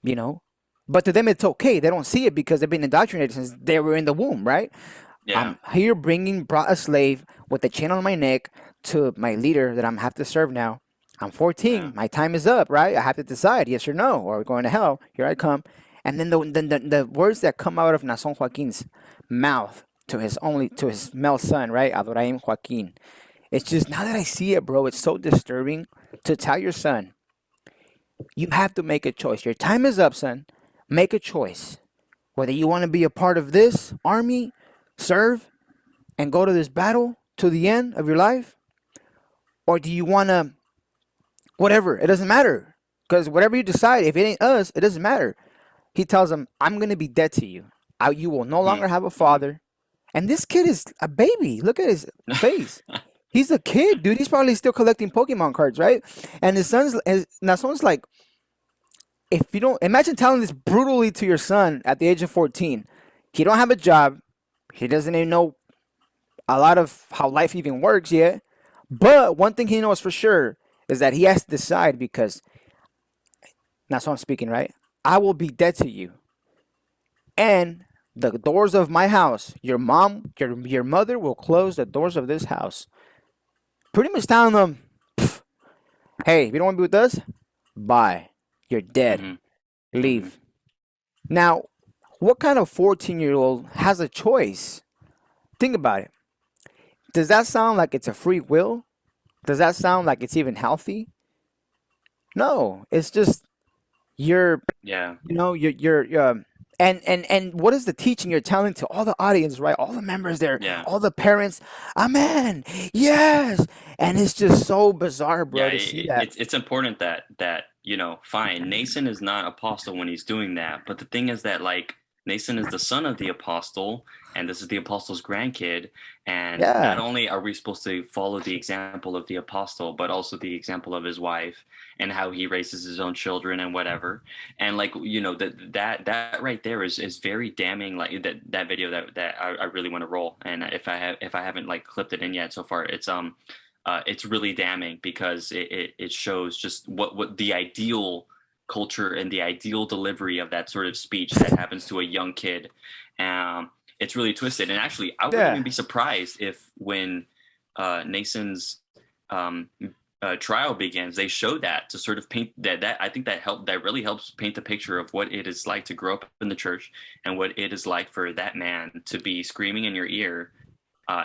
you know, but to them it's okay. They don't see it because they've been indoctrinated since they were in the womb, right? Yeah. I'm here brought a slave with a chain on my neck to my leader that I'm have to serve now. I'm 14. Yeah. My time is up, right? I have to decide yes or no, or we're going to hell. Here I come. And then the words that come out of Nason Joaquin's mouth to his male son, right? Adoraim Joaquin. It's just, now that I see it, bro, it's so disturbing to tell your son, you have to make a choice. Your time is up, son. Make a choice. Whether you want to be a part of this army, serve, and go to this battle to the end of your life, or do you want to, whatever, it doesn't matter. Because whatever you decide, if it ain't us, it doesn't matter. He tells him, I'm going to be dead to you. You will no longer have a father. And this kid is a baby. Look at his face. He's a kid, dude. He's probably still collecting Pokemon cards, right? And his son's like, if you don't, imagine telling this brutally to your son at the age of 14. He don't have a job. He doesn't even know a lot of how life even works yet. But one thing he knows for sure is that he has to decide, because that's what I'm speaking, right? I will be dead to you. And the doors of my house, your mom, your mother will close the doors of this house. Pretty much telling them, hey, if you don't want to be with us, bye. You're dead. Mm-hmm. Leave. Mm-hmm. Now, what kind of 14-year-old has a choice? Think about it. Does that sound like it's a free will? Does that sound like it's even healthy? No, it's just you're Yeah. you know, And what is the teaching you're telling to all the audience, right? All the members there, Yeah. all the parents, amen, yes. And it's just so bizarre, bro, Yeah, to see that. it's important that fine, Nathan is not apostle when he's doing that, but the thing is that like Nathan is the son of the apostle, and this is the apostle's grandkid, and not Yeah. only are we supposed to follow the example of the apostle, but also the example of his wife and how he raises his own children and whatever, and like that right there is very damning. Like that video that I really want to roll, and if I haven't like clipped it in yet so far, it's really damning because it shows just what the ideal culture and the ideal delivery of that sort of speech that happens to a young kid. It's really twisted. And actually, I wouldn't Yeah. even be surprised if when Nason's trial begins, they show that to sort of paint that I think that really helps paint the picture of what it is like to grow up in the church and what it is like for that man to be screaming in your ear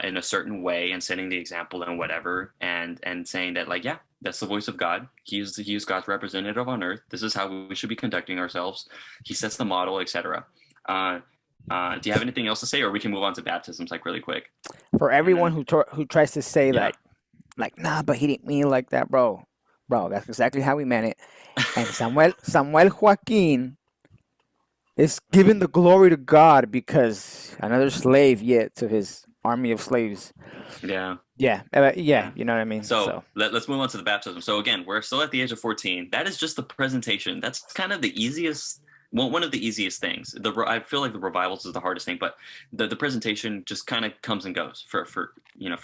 in a certain way and setting the example and whatever, and saying that like, yeah, that's the voice of God. He is God's representative on earth. This is how we should be conducting ourselves. He sets the model, etc. Do you have anything else to say, or we can move on to baptisms like really quick? For everyone who tries to say Yeah. like, nah, but he didn't mean it like that, bro. Bro, that's exactly how we meant it. And Samuel Joaquin is giving the glory to God because another slave yet to his army of slaves. Yeah. Yeah, you know what I mean? So let's move on to the baptism. So again, we're still at the age of 14. That is just the presentation. That's kind of the easiest, one of the easiest things. I feel like the revivals is the hardest thing, but the presentation just kind of comes and goes. For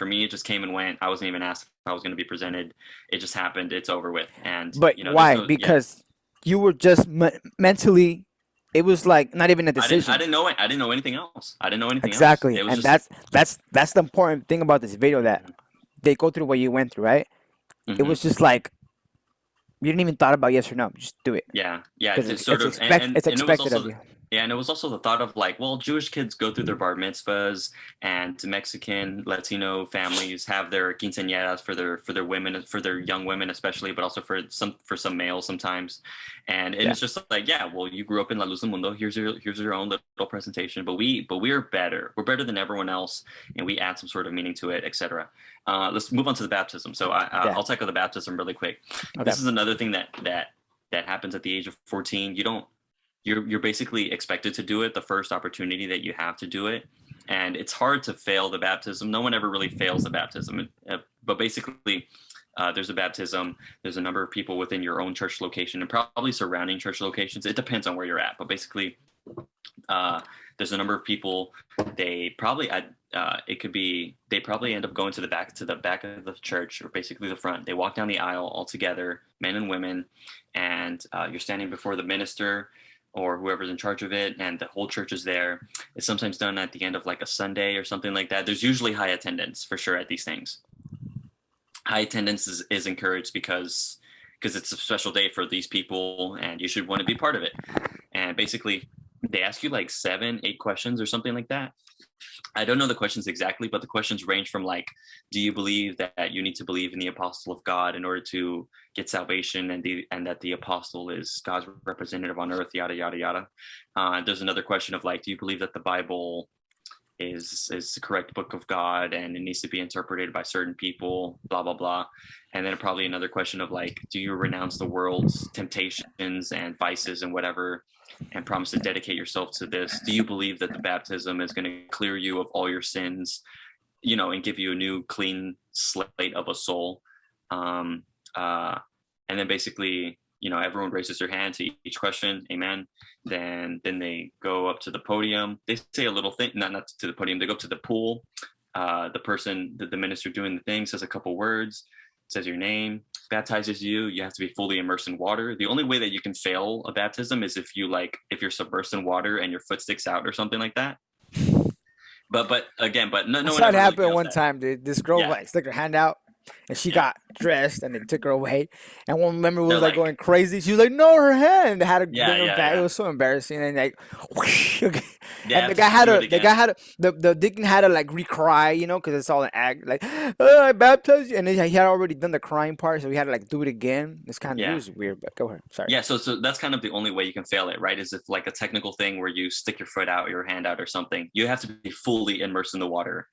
me, it just came and went. I wasn't even asked if I was going to be presented. It just happened. It's over with. And But why? Because you were just mentally. It was like not even a decision. I didn't know anything else. I didn't know anything Exactly, else. and that's the important thing about this video, that they go through what you went through, right? Mm-hmm. It was just like you didn't even thought about yes or no, just do it. Yeah. It's expected of you. Yeah, and it was also the thought of like, well, Jewish kids go through their bar mitzvahs, and Mexican, Latino families have their quinceañeras for their women, for their young women especially, but also for some males sometimes. And it's just like, yeah, well, you grew up in La Luz del Mundo. Here's your own little presentation, but we're better. We're better than everyone else, and we add some sort of meaning to it, etc. Let's move on to the baptism. So I'll tackle the baptism really quick. Okay. This is another thing that happens at the age of 14. You're basically expected to do it the first opportunity that you have to do it. And it's hard to fail the baptism. No one ever really fails the baptism. But basically, there's a baptism. There's a number of people within your own church location and probably surrounding church locations. It depends on where you're at. But basically, there's a number of people. They probably they probably end up going to the back of the church, or basically the front. They walk down the aisle all together, men and women, and you're standing before the minister or whoever's in charge of it, and the whole church is there. It's sometimes done at the end of like a Sunday or something like that. There's usually high attendance for sure at these things. High attendance is encouraged because it's a special day for these people, and you should want to be part of it. And basically, they ask you like 7-8 questions or something like that. I don't know the questions exactly, but the questions range from like, do you believe that you need to believe in the apostle of God in order to get salvation, and that the apostle is God's representative on earth, yada, yada, yada. There's another question of like, do you believe that the Bible is the correct book of God and it needs to be interpreted by certain people, blah, blah, blah. And then probably another question of like, do you renounce the world's temptations and vices and whatever, and promise to dedicate yourself to this? Do you believe that the baptism is going to clear you of all your sins, and give you a new clean slate of a soul? And then basically, everyone raises their hand to each question. Amen. Then they go up to the podium. They say a little thing, not to the podium. They go up to the pool. The minister doing the thing says a couple words, says your name, baptizes you. You have to be fully immersed in water. The only way that you can fail a baptism is if you're submersed in water and your foot sticks out or something like that. But no one ever really happened fails one that. time, dude. This girl like stuck her hand out, and she Yeah. got dressed, and they took her away. And one member was They're like like, going crazy. She was like, "No, her hand!" They had to yeah, bring her yeah, back. It yeah. was so embarrassing. And like, whoosh, They and have the to guy had do it to, the guy again. had to, the deacon had to like recry, you know, because it's all an act. Like, oh, I baptized you, and then he had already done the crying part, so he had to like do it again. It's kind of, it Yeah. was weird. But go ahead. Sorry. Yeah, so that's kind of the only way you can fail it, right? Is if like a technical thing where you stick your foot out, your hand out, or something. You have to be fully immersed in the water.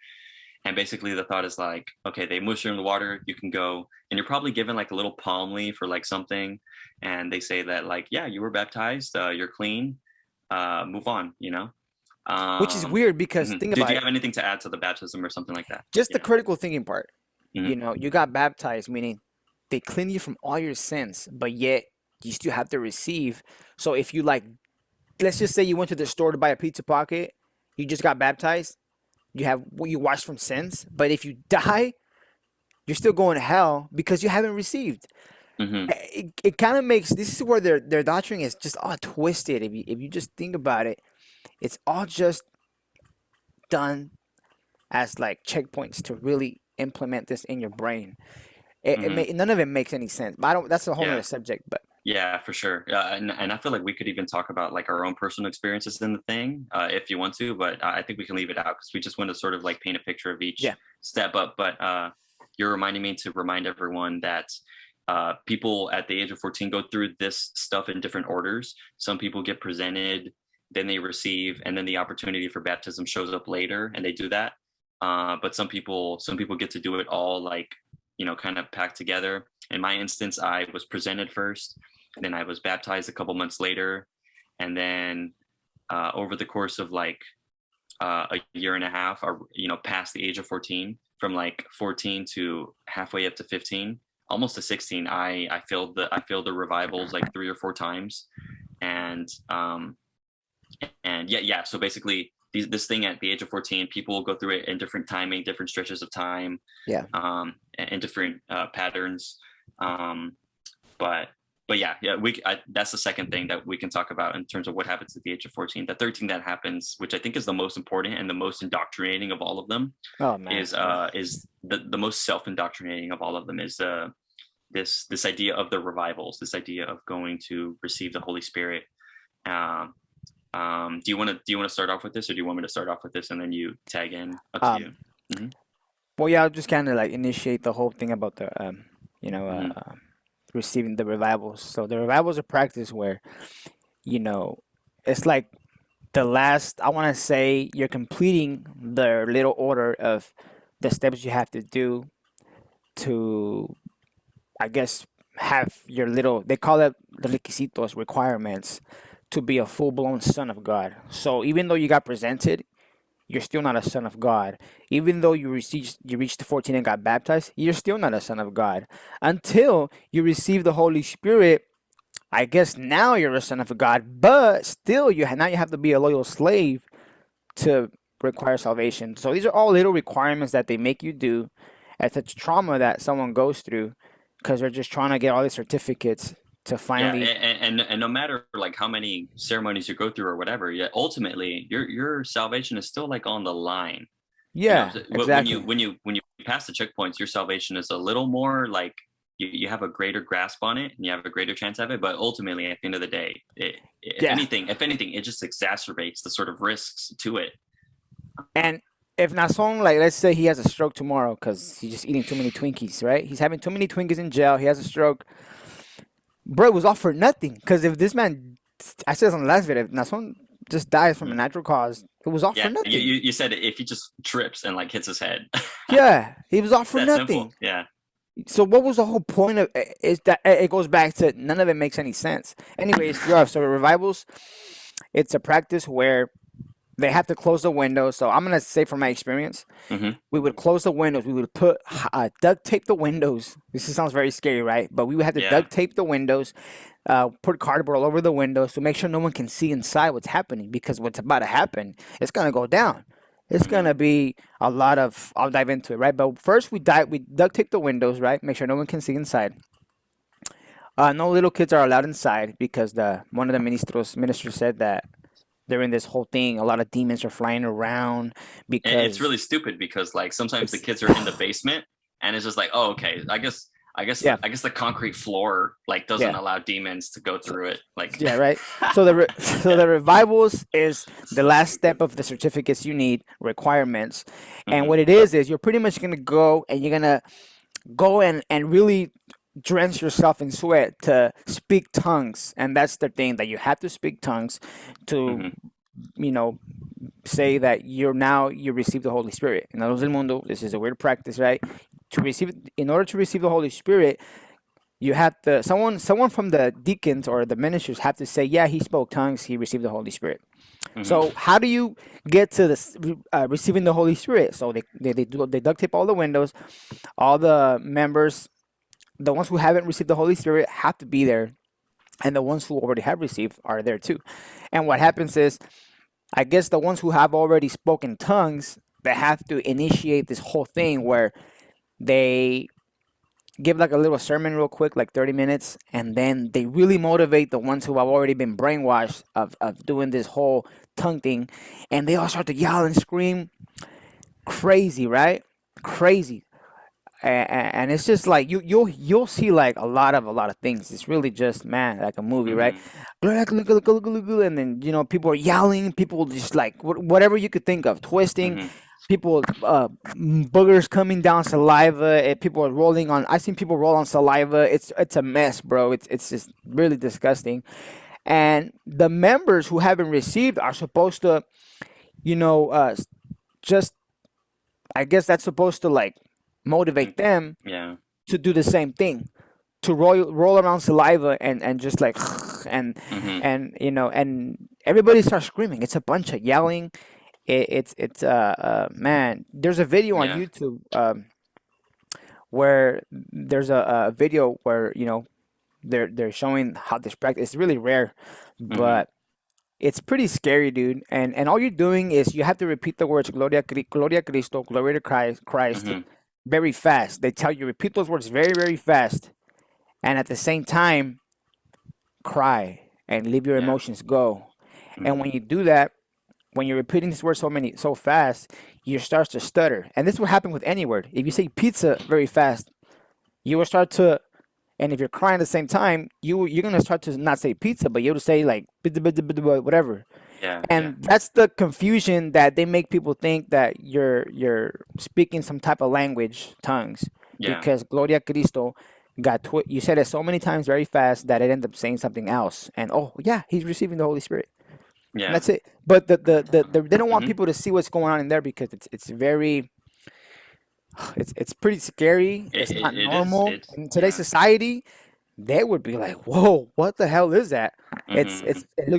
And basically the thought is like, okay, they immerse you in the water, you can go, and you're probably given like a little palm leaf or like something, and they say that like, yeah, you were baptized, you're clean, move on, you know? Which is weird because Mhm. think Did about you it. have anything to add to the baptism or something like that? Just You the know? critical thinking part. Mhm. You know, you got baptized, meaning they clean you from all your sins, but yet you still have to receive. So if you like, let's just say you went to the store to buy a pizza pocket, you just got baptized, you have what you washed from sins, but if you die, you're still going to hell because you haven't received. Mhm. It kind of makes, this is where their doctrine is just all twisted. If you just think about it, it's all just done as like checkpoints to really implement this in your brain. Mhm. None of it makes any sense. But I don't. That's a whole Yeah. other subject. But Yeah, for sure. And I feel like we could even talk about like our own personal experiences in the thing, if you want to, but I think we can leave it out because we just want to sort of like paint a picture of each yeah, step up. But you're reminding me to remind everyone that people at the age of 14 go through this stuff in different orders. Some people get presented, then they receive, and then the opportunity for baptism shows up later, and they do that. But some people get to do it all like, you know, kind of packed together. In my instance, I was presented first, then I was baptized a couple months later, and then over the course of like a year and a half, or you know, past the age of 14, from like 14 to halfway up to 15, almost to 16, I filled the revivals like 3 or 4 times, and yeah. So basically, this thing at the age of 14, people will go through it in different timing, different stretches of time, yeah. and different patterns. But yeah, that's the second thing that we can talk about in terms of what happens at the age of 14. The third thing that happens, which I think is the most important and the most indoctrinating of all of them, Oh man. is the most self-indoctrinating of all of them, is this idea of the revivals, this idea of going to receive the Holy Spirit. Do you want to start off with this, or do you want me to start off with this and then you tag in? Up to you. Mm-hmm. Well, yeah, I'll just kind of like initiate the whole thing about the receiving the revivals. So the revivals are practice where, you know, it's like the last. I want to say you're completing the little order of the steps you have to do to, I guess, have your little. They call it the requisitos, requirements, to be a full blown son of God. So even though you got presented, you're still not a son of God. Even though you reached 14 and got baptized, you're still not a son of God until you receive the Holy Spirit. I guess now you're a son of God, but still now you have to be a loyal slave to require salvation. So these are all little requirements that they make you do. It's a trauma that someone goes through because they're just trying to get all these certificates to finally. Yeah, and no matter like how many ceremonies you go through or whatever, yeah, ultimately your salvation is still like on the line. Yeah, you know? exactly. When you pass the checkpoints, your salvation is a little more like you have a greater grasp on it and you have a greater chance of it. But ultimately, at the end of the day, if anything, it just exacerbates the sort of risks to it. And if Nason, like, let's say he has a stroke tomorrow because he's just eating too many Twinkies, right? He's having too many Twinkies in jail. He has a stroke. Bro, it was all for nothing. Because if this man, I said this on the last video, if Nason just dies from a natural cause, it was all for nothing. You said if he just trips and like hits his head. Yeah, he was all for that nothing. Simple. Yeah. So what was the whole point of it? Is that it goes back to none of it makes any sense. Anyways, so revivals, it's a practice where they have to close the windows. So I'm gonna say from my experience, we would close the windows. We would put duct tape the windows. This sounds very scary, right? But we would have to duct tape the windows, put cardboard all over the windows to make sure no one can see inside what's happening, because what's about to happen, it's gonna go down. It's gonna be a lot of. I'll dive into it, right? But first we duct tape the windows, right? Make sure no one can see inside. No little kids are allowed inside because one of the ministers said that during this whole thing, a lot of demons are flying around. Because and it's really stupid because like sometimes the kids are in the basement and it's just like, oh, okay, Yeah. I guess the concrete floor like doesn't Yeah. allow demons to go through it. Like, Yeah, right. So the revivals is the last step of the certificates you need, requirements. And what it is you're pretty much gonna go and you're gonna go and really drench yourself in sweat to speak tongues. And that's the thing, that you have to speak tongues to, you know, say that you receive the Holy Spirit. In Luz del Mundo, this is a weird practice, right? In order to receive the Holy Spirit, you have to someone from the deacons or the ministers have to say, yeah, he spoke tongues, he received the Holy Spirit. So how do you get to this receiving the Holy Spirit? So they duct tape all the windows, all the members, the ones who haven't received the Holy Spirit have to be there, and the ones who already have received are there too. And what happens is, I guess the ones who have already spoken tongues, they have to initiate this whole thing where they give like a little sermon real quick, like 30 minutes, and then they really motivate the ones who have already been brainwashed of doing this whole tongue thing, and they all start to yell and scream crazy, right? Crazy. And it's just like you'll see like a lot of things. It's really just, man, like a movie, right? And then, you know, people are yelling, people just like whatever you could think of, twisting, people boogers coming down saliva, people are rolling on. I've seen people roll on saliva. It's a mess, bro. It's just really disgusting. And the members who haven't received are supposed to, you know, just, I guess that's supposed to like motivate them to do the same thing, to roll around saliva and just like and you know, and everybody starts screaming. It's a bunch of yelling. It's man, there's a video on YouTube where there's a video where, you know, they're showing how this practice. It's really rare, but it's pretty scary, dude. And all you're doing is you have to repeat the words Gloria Cristo, glory to Christ, very fast. They tell you repeat those words very, very fast, and at the same time cry and leave your emotions go. And when you do that, when you're repeating this word so fast, you start to stutter. And this will happen with any word. If you say pizza very fast, you will start to, and if you're crying at the same time, you're gonna start to not say pizza, but you'll say like whatever. And that's the confusion that they make people think that you're speaking some type of language, tongues, because Gloria Cristo you said it so many times very fast that it ended up saying something else, and oh yeah, he's receiving the Holy Spirit. And that's it. But they don't want people to see what's going on in there, because it's very, it's pretty scary. It's not normal in today's society. They would be like, whoa, what the hell is that?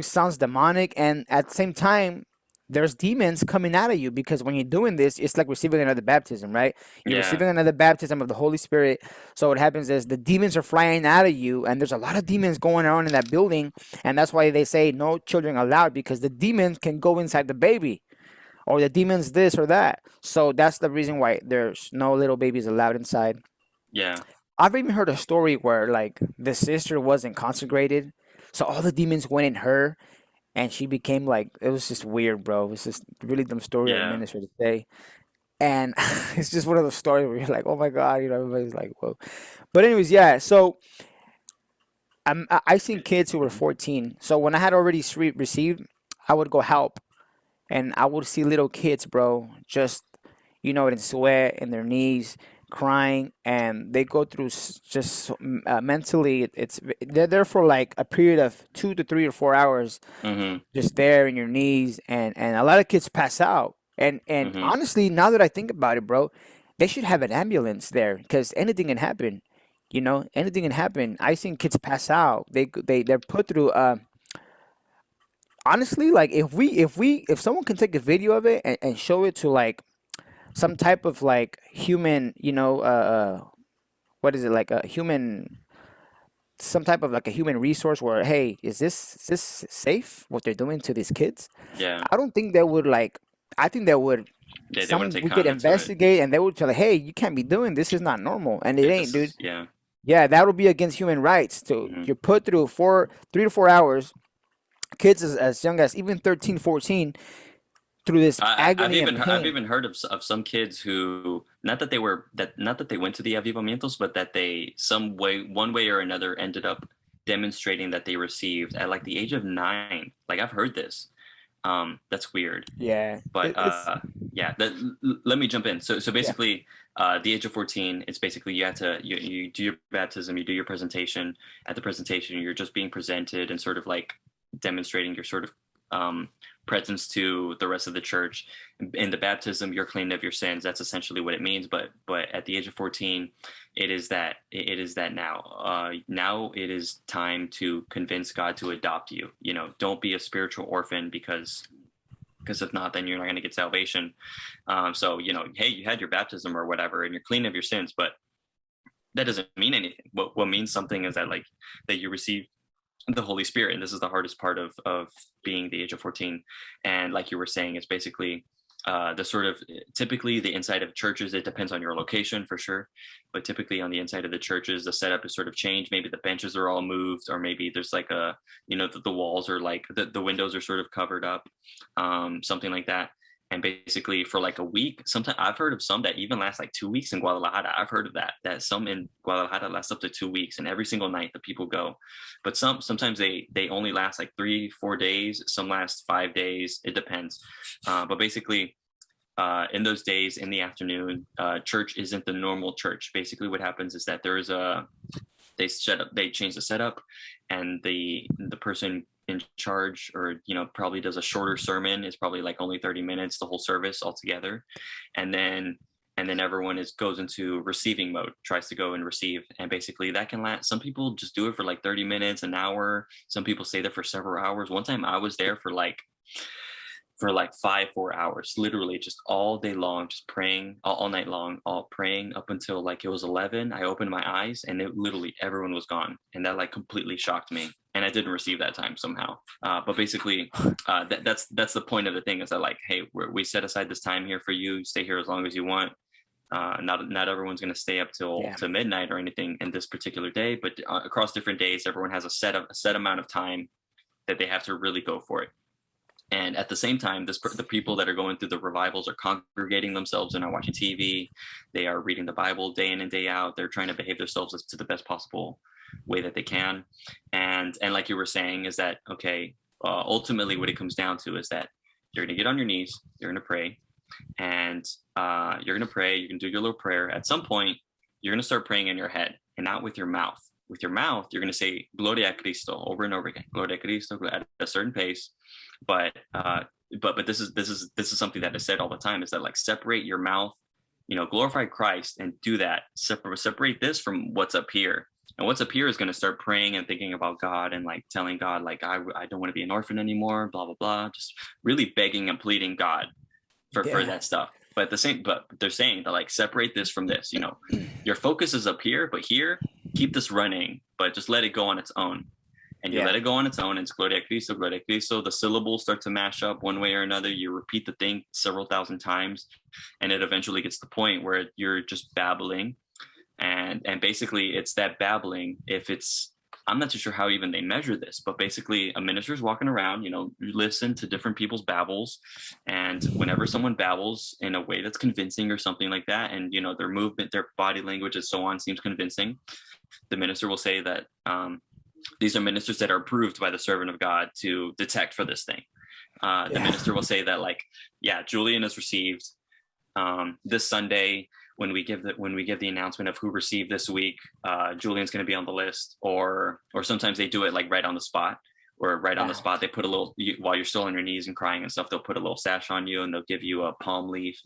Sounds demonic, and at the same time there's demons coming out of you, because when you're doing this, it's like receiving another baptism, right? You're receiving another baptism of the Holy Spirit. So what happens is the demons are flying out of you, and there's a lot of demons going on in that building, and that's why they say no children allowed, because the demons can go inside the baby, or the demons this or that. So that's the reason why there's no little babies allowed inside. I've even heard a story where like the sister wasn't consecrated, so all the demons went in her, and she became like, it was just weird, bro. It was just really dumb story of the minister to say. And it's just one of those stories where you're like, oh my God, you know, everybody's like, whoa. But anyways, so I seen kids who were 14. So when I had already received, I would go help, and I would see little kids, bro, just, you know, in sweat, in their knees, crying, and they go through just mentally, they're there for like a period of 2 to 3 or 4 hours, just there in your knees, and a lot of kids pass out, and honestly, now that I think about it, bro, they should have an ambulance there, because anything can happen, you know, anything can happen. I seen kids pass out. They're put through honestly, like if someone can take a video of it and show it to like some type of like human, you know, what is it, like a human, some type of like a human resource where, hey, is this safe what they're doing to these kids? I don't think they would like, I think they would, we could investigate, and they would tell, hey, you can't be doing this, is not normal, and it ain't, dude. That would be against human rights. You're put through 3 to 4 hours, kids as young as even 13, 14, through this I've agony and I've pain. even heard of some kids who not that they went to the Avivamientos, but that they one way or another ended up demonstrating that they received at like the age of 9. Like I've heard this. That's weird. Yeah, But it's yeah, let me jump in. So yeah, basically, the age of 14, it's basically you have to you do your baptism, you do your presentation. At the presentation, you're just being presented and sort of like demonstrating your sort of presence to the rest of the church. In the baptism, you're clean of your sins. That's essentially what it means. But at the age of 14, it is that now. Now it is time to convince God to adopt you. You know, don't be a spiritual orphan because if not, then you're not going to get salvation. So, you know, hey, you had your baptism or whatever, and you're clean of your sins, but that doesn't mean anything. What means something is that like that you receive the Holy Spirit, and this is the hardest part of being the age of 14. And like you were saying, it's basically the sort of typically the inside of churches, it depends on your location for sure, but typically on the inside of the churches, the setup is sort of changed. Maybe the benches are all moved, or maybe there's like a, you know, the walls are like the windows are sort of covered up, something like that. And basically for like a week, sometimes I've heard of some that even last like 2 weeks in Guadalajara. I've heard of that some in Guadalajara last up to 2 weeks, and every single night the people go. But sometimes they only last like 3-4 days. Some last 5 days. It depends. But basically, in those days in the afternoon, church isn't the normal church. Basically, what happens is that they change the setup, and the person in charge, or you know, probably does a shorter sermon. It's probably like only 30 minutes, the whole service altogether, and then everyone goes into receiving mode, tries to go and receive. And basically that can last. Some people just do it for like 30 minutes, an hour. Some people stay there for several hours. One time I was there for like 4 hours, literally just all day long, just praying all night long, all praying up until like it was 11. I opened my eyes and it literally everyone was gone, and that like completely shocked me, and I didn't receive that time somehow. But basically, that's the point of the thing, is that like, hey, we set aside this time here for you. Stay here as long as you want. Not everyone's going to stay up till to midnight or anything in this particular day, but across different days, everyone has a set amount of time that they have to really go for it. And at the same time, the people that are going through the revivals are congregating themselves and are watching TV. They are reading the Bible day in and day out. They're trying to behave themselves to the best possible way that they can. And like you were saying, is that, okay, ultimately what it comes down to is that you're going to get on your knees, you're going to pray, and you're going to pray. You can do your little prayer. At some point, you're going to start praying in your head and not with your mouth. With your mouth, you're going to say Gloria a Cristo over and over again. Gloria a Cristo at a certain pace. But this is something that is said all the time, is that like separate your mouth, you know, glorify Christ and do that. Separate this from what's up here. And what's up here is going to start praying and thinking about God and like telling God, like, I don't want to be an orphan anymore, blah, blah, blah. Just really begging and pleading God for that stuff. But they're saying that like separate this from this, you know, your focus is up here, but here, keep this running, but just let it go on its own. And you let it go on its own. And it's Gloria a Cristo, Gloria a Cristo. The syllables start to mash up one way or another. You repeat the thing several thousand times, and it eventually gets to the point where you're just babbling. And basically it's that babbling. I'm not too sure how even they measure this, but basically a minister's walking around, you know, you listen to different people's babbles. And whenever someone babbles in a way that's convincing or something like that, and, you know, their movement, their body language and so on seems convincing, the minister will say that, these are ministers that are approved by the servant of God to detect for this thing. The minister will say that, like, yeah, Julian has received this Sunday. When we give the announcement of who received this week, Julian's going to be on the list. Or sometimes they do it like right on the spot. Or right on the spot, they put a little, while you're still on your knees and crying and stuff, they'll put a little sash on you, and they'll give you a palm leaf,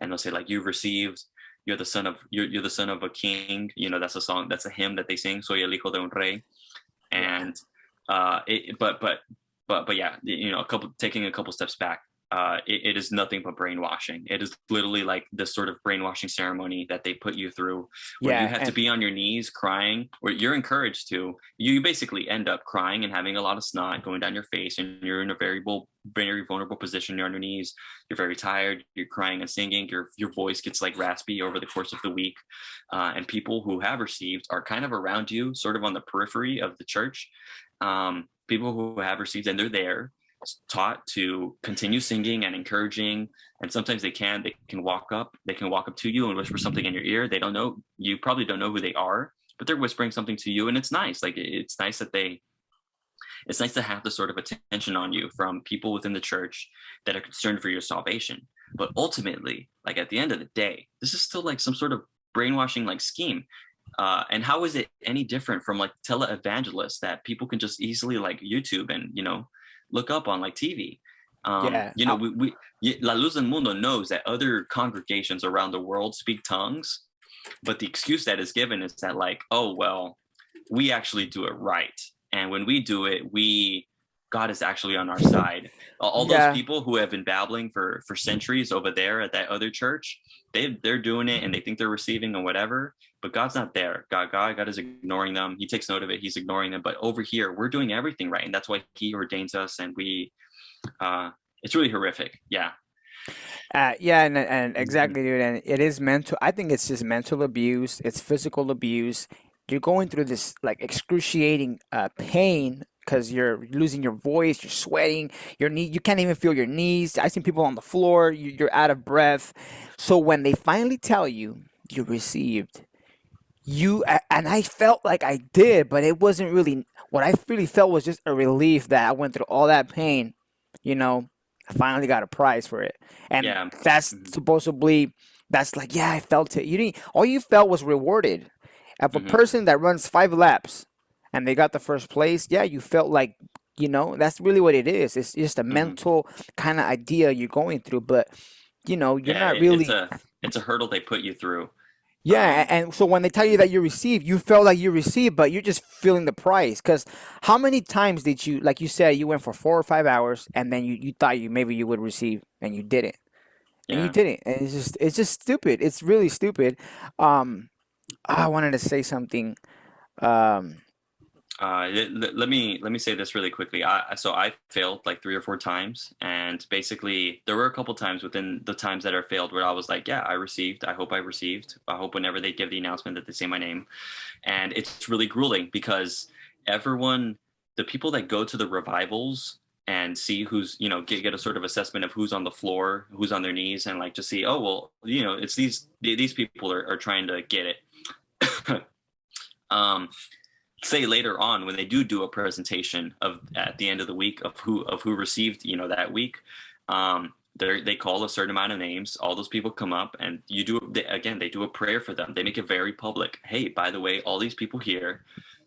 and they'll say like, you've received. You're the son of a king. You know, that's a song, that's a hymn that they sing. Soy el hijo de un rey. And but yeah, you know, taking a couple steps back, it is nothing but brainwashing. It is literally like this sort of brainwashing ceremony that they put you through, where you have to be on your knees crying, where you're encouraged to. You basically end up crying and having a lot of snot going down your face, and you're in a very vulnerable position. You're on your knees. You're very tired. You're crying and singing. Your voice gets like raspy over the course of the week, and people who have received are kind of around you, sort of on the periphery of the church. People who have received, and they're there, taught to continue singing and encouraging. And sometimes they can walk up to you and whisper something in your ear. They don't know, you probably don't know who they are, but they're whispering something to you, and it's nice. Like, it's nice to have the sort of attention on you from people within the church that are concerned for your salvation. But ultimately, like, at the end of the day, this is still like some sort of brainwashing like scheme. And how is it any different from like televangelists that people can just easily like YouTube and, look up on like TV? La Luz del Mundo knows that other congregations around the world speak tongues, but the excuse that is given is that, like, oh, well, we actually do it right. And when we do it, God is actually on our side. All those people who have been babbling for centuries over there at that other church, they're doing it and they think they're receiving and whatever, but God's not there. God is ignoring them. He takes note of it. He's ignoring them. But over here, we're doing everything right. And that's why he ordains us. And it's really horrific. Yeah. And exactly, dude. And it is mental. I think it's just mental abuse. It's physical abuse. You're going through this like excruciating pain because you're losing your voice, you're sweating, you can't even feel your knees. I've seen people on the floor, you're out of breath. So when they finally tell you received, and I felt like I did, but it wasn't really, what I really felt was just a relief that I went through all that pain, I finally got a prize for it. And that's supposedly, that's like, I felt it. All you felt was rewarded. If a person that runs 5 laps and they got the first place, you felt like, that's really what it is. It's just a mental kind of idea you're going through, but you're not really. It's a hurdle they put you through. And so when they tell you that you received, you felt like you received, but you're just feeling the price. Because how many times did you, like you said, you went for 4 or 5 hours and then you thought maybe you would receive and you didn't, and you didn't, and it's just stupid. It's really stupid. I wanted to say something. Let me say this really quickly. So I failed like 3 or 4 times, and basically there were a couple times within the times that I failed where I was like, I received. I hope I received. I hope whenever they give the announcement that they say my name. And it's really grueling because the people that go to the revivals and see who's, get a sort of assessment of who's on the floor, who's on their knees, and like to see, oh, well, it's these people are trying to get it. Say later on when they do a presentation at the end of the week of who received that week, they call a certain amount of names. All those people come up and they do a prayer for them. They make it very public. Hey, by the way, all these people here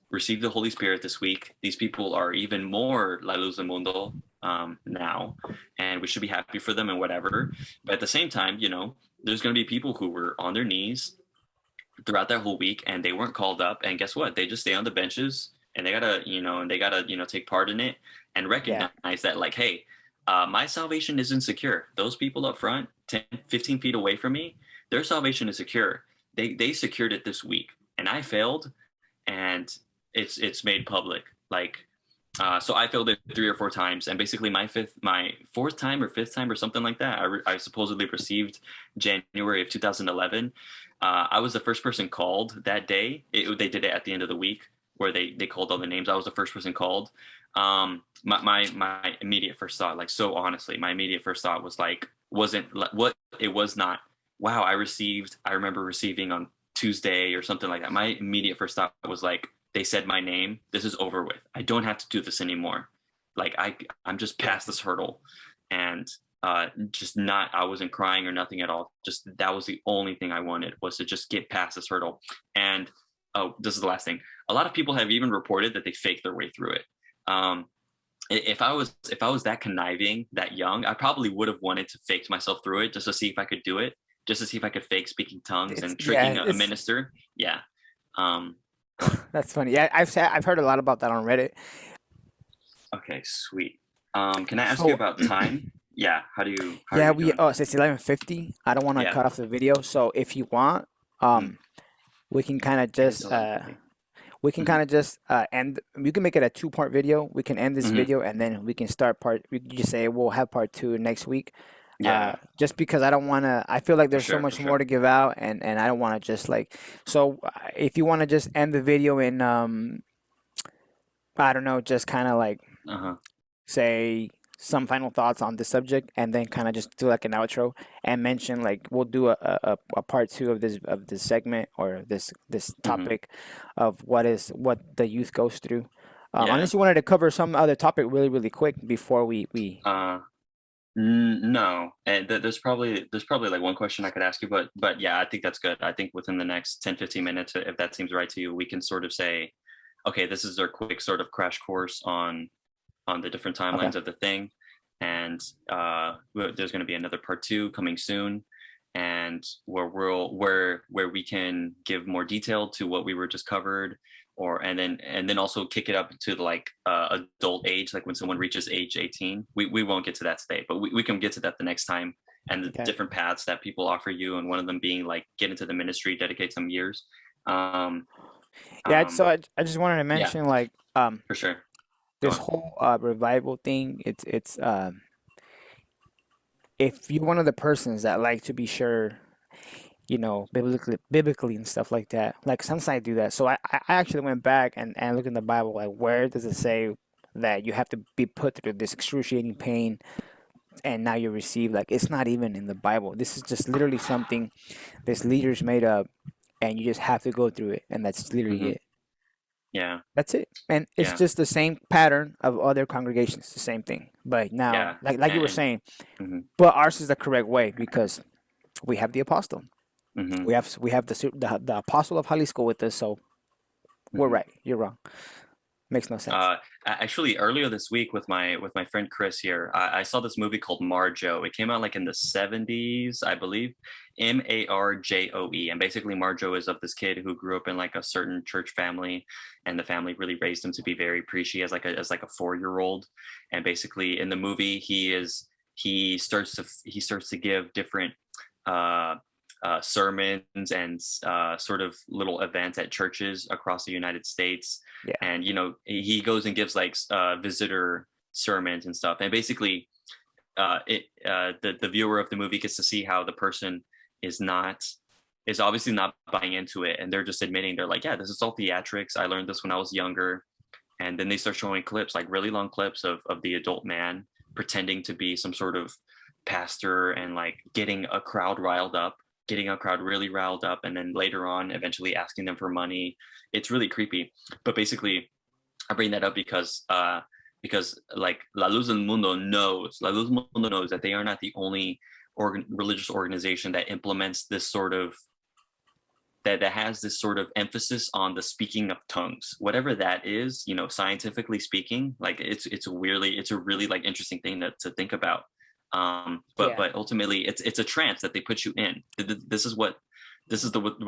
received the Holy Spirit this week. These people are even more La Luz del Mundo now, and we should be happy for them and whatever. But at the same time, there's going to be people who were on their knees throughout that whole week and they weren't called up, and guess what, they just stay on the benches and they gotta take part in it and recognize that, like, hey, my salvation isn't secure. Those people up front 10 15 feet away from me, their salvation is secure. They secured it this week and I failed, and it's made public. Like, so I failed it 3 or 4 times, and basically my 4th time or 5th time or something like that, I supposedly received January of 2011. I was the first person called that day. They did it at the end of the week where they called all the names. I was the first person called. My immediate first thought, like, so honestly, my immediate first thought was like, it was not, wow, I remember receiving on Tuesday or something like that. My immediate first thought was like, they said my name. This is over with. I don't have to do this anymore. Like, I'm just past this hurdle. And I wasn't crying or nothing at all. Just that was the only thing I wanted, was to just get past this hurdle. And this is the last thing. A lot of people have even reported that they faked their way through it. If I was that conniving, that young, I probably would have wanted to fake myself through it just to see if I could do it, just to see if I could fake speaking tongues and tricking a minister. Yeah. That's funny. Yeah, I've heard a lot about that on Reddit. Okay, sweet. Can I ask you about time? Yeah, how do you? So it's 11:50. I don't want to cut off the video, so if you want, we can kind of just end. You can make it a 2-part video. We can end this video and then we can start we can just say we'll have part 2 next week. Just because I don't want to. I feel like there's so much more to give out, and I don't want to just like. So if you want to just end the video in I don't know, just kind of like say some final thoughts on this subject, and then kind of just do like an outro and mention like we'll do a part two of this segment or this Hmm. topic of what the youth goes through. Yeah. Unless you wanted to cover some other topic really quick before we Uh, no, and there's probably like one question I could ask you, but yeah, I think that's good. I think within the next 10-15 minutes, if that seems right to you, we can sort of say, okay, this is our quick sort of crash course on the different okay. timelines of the thing, and there's going to be another part two coming soon, and where we can give more detail to what we were just covered, or and then also kick it up to like adult age, like when someone reaches age 18. We won't get to that today, but we can get to that the next time, and the Okay. different paths that people offer you, and one of them being like get into the ministry, dedicate some years. um Yeah, um so I just wanted to yeah, mention like for sure. Go this on. whole revival thing. It's if you're one of the persons that like to be sure, you know, biblically and stuff like that. Like sometimes I do that. So I actually went back and looked in the Bible, like where does it say that you have to be put through this excruciating pain and now you receive, like it's not even in the Bible. This is just literally something this leaders made up and you just have to go through it and that's literally Hmm. it. Yeah. That's it. And it's Yeah. just the same pattern of other congregations, the same thing. But now, Yeah. like you were And saying, hmm. but ours is the correct way because we have the apostle. Hmm. We have the apostle of Jalisco with us, so we're Hmm. right. You're wrong. Makes no sense. Actually, earlier this week with my friend Chris here, I saw this movie called Marjo. It came out like in the 70s, I believe. Marjoe. And basically Marjo is of this kid who grew up in like a certain church family, and the family really raised him to be very preachy as like a 4-year-old. And basically in the movie he starts to give different uh sermons and sort of little events at churches across the United States. Yeah. And he goes and gives like visitor sermons and stuff. And basically, the viewer of the movie gets to see how the person is obviously not buying into it, and they're just admitting, they're like, yeah, this is all theatrics. I learned this when I was younger. And then they start showing clips, like really long clips of the adult man pretending to be some sort of pastor and like getting a crowd really riled up, and then later on eventually asking them for money. It's really creepy. But basically I bring that up because like La Luz del Mundo knows that they are not the only religious organization that implements this sort of that has this sort of emphasis on the speaking of tongues, whatever that is, scientifically speaking. Like it's a really like interesting thing to think about. But Yeah. but ultimately it's a trance that they put you in. What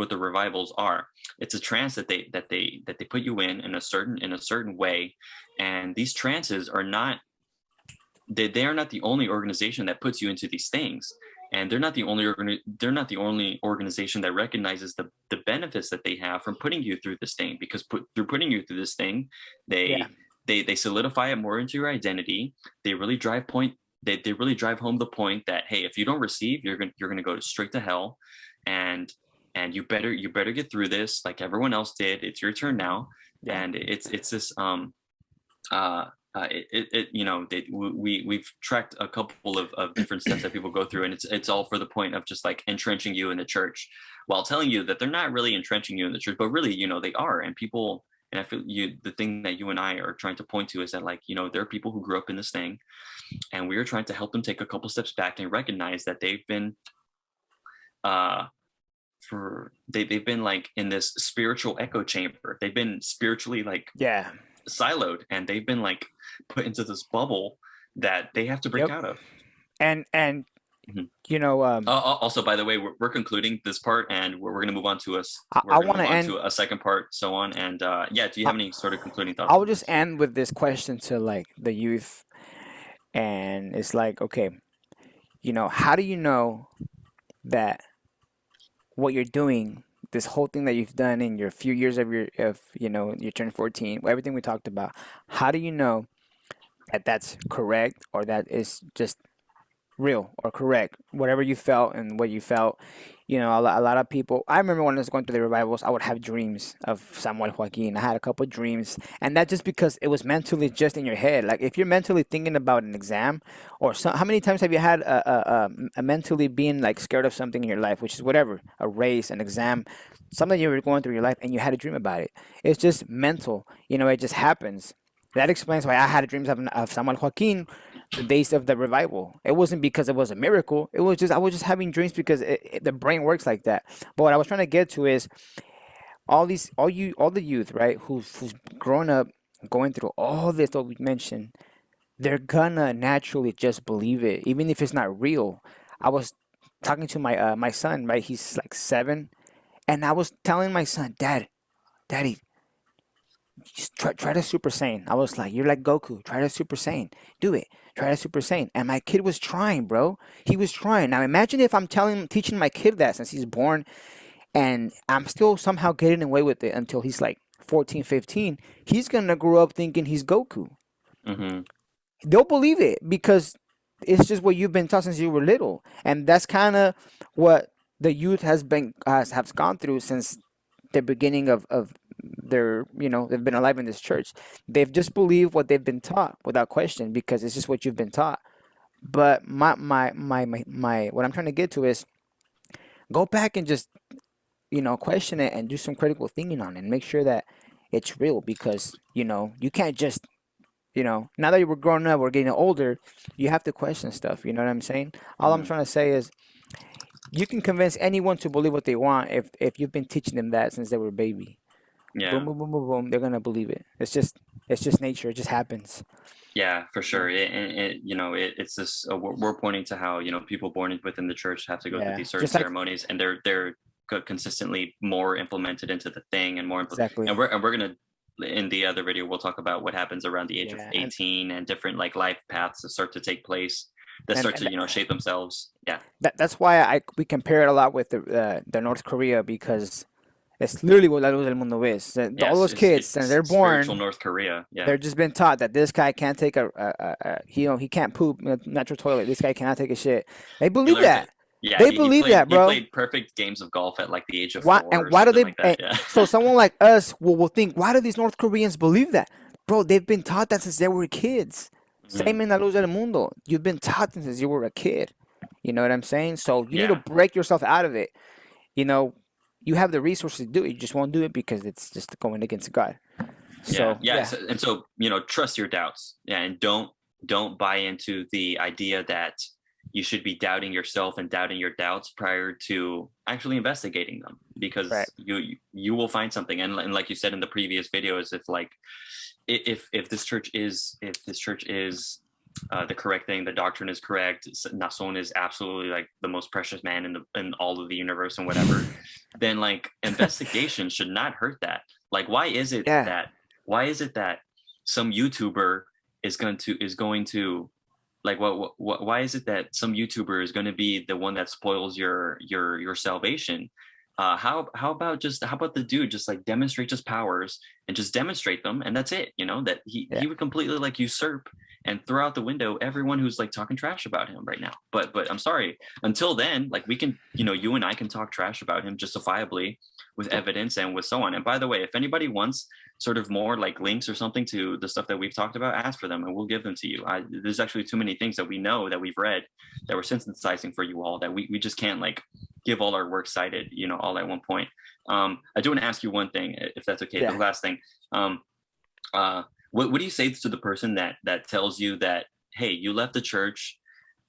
the revivals are. It's a trance that they put you in a certain way. And these trances are not, they are not the only organization that puts you into these things. And they're not the only organization that recognizes the benefits that they have from putting you through this thing, because through putting you through this thing, Yeah. they solidify it more into your identity. They really they really drive home the point that, hey, if you don't receive, you're gonna go straight to hell. And you better get through this like everyone else did. It's your turn now. Yeah. And it's this we've tracked a couple of different steps that people go through, and it's all for the point of just like entrenching you in the church, while telling you that they're not really entrenching you in the church, but really, they are. And people, and I feel the thing that you and I are trying to point to is that, like, there are people who grew up in this thing, and we are trying to help them take a couple steps back and recognize that they've been they've been like in this spiritual echo chamber. They've been spiritually like Yeah. siloed, and they've been like put into this bubble that they have to break Yep. out of. And Mhm. I Also, by the way, we're concluding this part, and we're going to move on to us. We're I going to want to move on end. to a second part, so on. And yeah, do you I, have any sort of concluding thoughts I'll on just this? end with this question to like the youth, and it's like, okay, how do you know that what you're doing, this whole thing that you've done in your few years of you turn 14, everything we talked about, how do you know that that's correct or that is just real or correct, whatever you felt and what you felt. A lot of people. I remember when I was going through the revivals, I would have dreams of Samuel Joaquin. I had a couple dreams, and that just because it was mentally just in your head. Like if you're mentally thinking about an exam, or how many times have you had a mentally being like scared of something in your life, which is whatever, a race, an exam, something you were going through your life, and you had a dream about it. It's just mental. It just happens. That explains why I had dreams of Samuel Joaquin the days of the revival. It wasn't because it was a miracle. It was just I was just having dreams because the brain works like that. But what I was trying to get to is all the youth, right, who's grown up going through all this that we mentioned, they're gonna naturally just believe it, even if it's not real. I was talking to my son, right? He's like 7, and I was telling my son, Daddy, just try to Super Saiyan. I was like, you're like Goku. Try to Super Saiyan. Do it. Try to Super Saiyan. And my kid was trying, bro. He was trying. Now imagine if I'm teaching my kid that since he's born, and I'm still somehow getting away with it until he's like 14, 15. He's gonna grow up thinking he's Goku. Mm-hmm. They'll believe it because it's just what you've been taught since you were little, and that's kind of what the youth has gone through since the beginning of their, they've been alive in this church. They've just believed what they've been taught without question because it's just what you've been taught. But my what I'm trying to get to is go back and just question it and do some critical thinking on it and make sure that it's real, because you can't just now that we're growing up, we're getting older, you have to question stuff. You know what I'm saying? All I'm trying to say is you can convince anyone to believe what they want if you've been teaching them that since they were a baby. Yeah. Boom, boom, boom, boom, boom. They're gonna believe it. It's just nature. It just happens. Yeah, for sure. It's this. We're pointing to how people born within the church have to go through these certain ceremonies, and they're consistently more implemented into the thing and more. Exactly. And we're gonna, in the other video, we'll talk about what happens around the age of 18 and different like life paths that start to take place that start to shape themselves. Yeah. That's why we compare it a lot with the North Korea, because it's literally what La Luz del Mundo is. All those kids, and they're born. Spiritual North Korea. Yeah. They're just been taught that this guy can't take he can't poop in a natural toilet. This guy cannot take a shit. They believe that. Yeah, they believe that, bro. He played perfect games of golf at like the age of 4. And why do they? Like that, yeah. So someone like us will think, why do these North Koreans believe that, bro? They've been taught that since they were kids. Same in La Luz del Mundo. You've been taught since you were a kid. You know what I'm saying? So you need to break yourself out of it. You have the resources to do it. You just won't do it because it's just going against God. So trust your doubts. Yeah, and don't buy into the idea that you should be doubting yourself and doubting your doubts prior to actually investigating them, because you will find something. And like you said in the previous videos, if this church is the correct thing, the doctrine is correct, Nason is absolutely like the most precious man in all of the universe and whatever, then like investigation should not hurt that. Like why is it that some YouTuber is going to like why is it that some YouTuber is going to be the one that spoils your salvation? How about the dude just like demonstrate his powers and just demonstrate them, and that's it, that he would completely like usurp and throw out the window everyone who's like talking trash about him right now. But I'm sorry, until then, like we can, you and I can talk trash about him justifiably with evidence and with so on. And by the way, if anybody wants sort of more like links or something to the stuff that we've talked about, ask for them and we'll give them to you. There's actually too many things that we know that we've read that we're synthesizing for you all that we just can't like give all our work cited, all at one point. I do want to ask you one thing, if that's okay. The last thing. What do you say to the person that tells you that, hey, you left the church,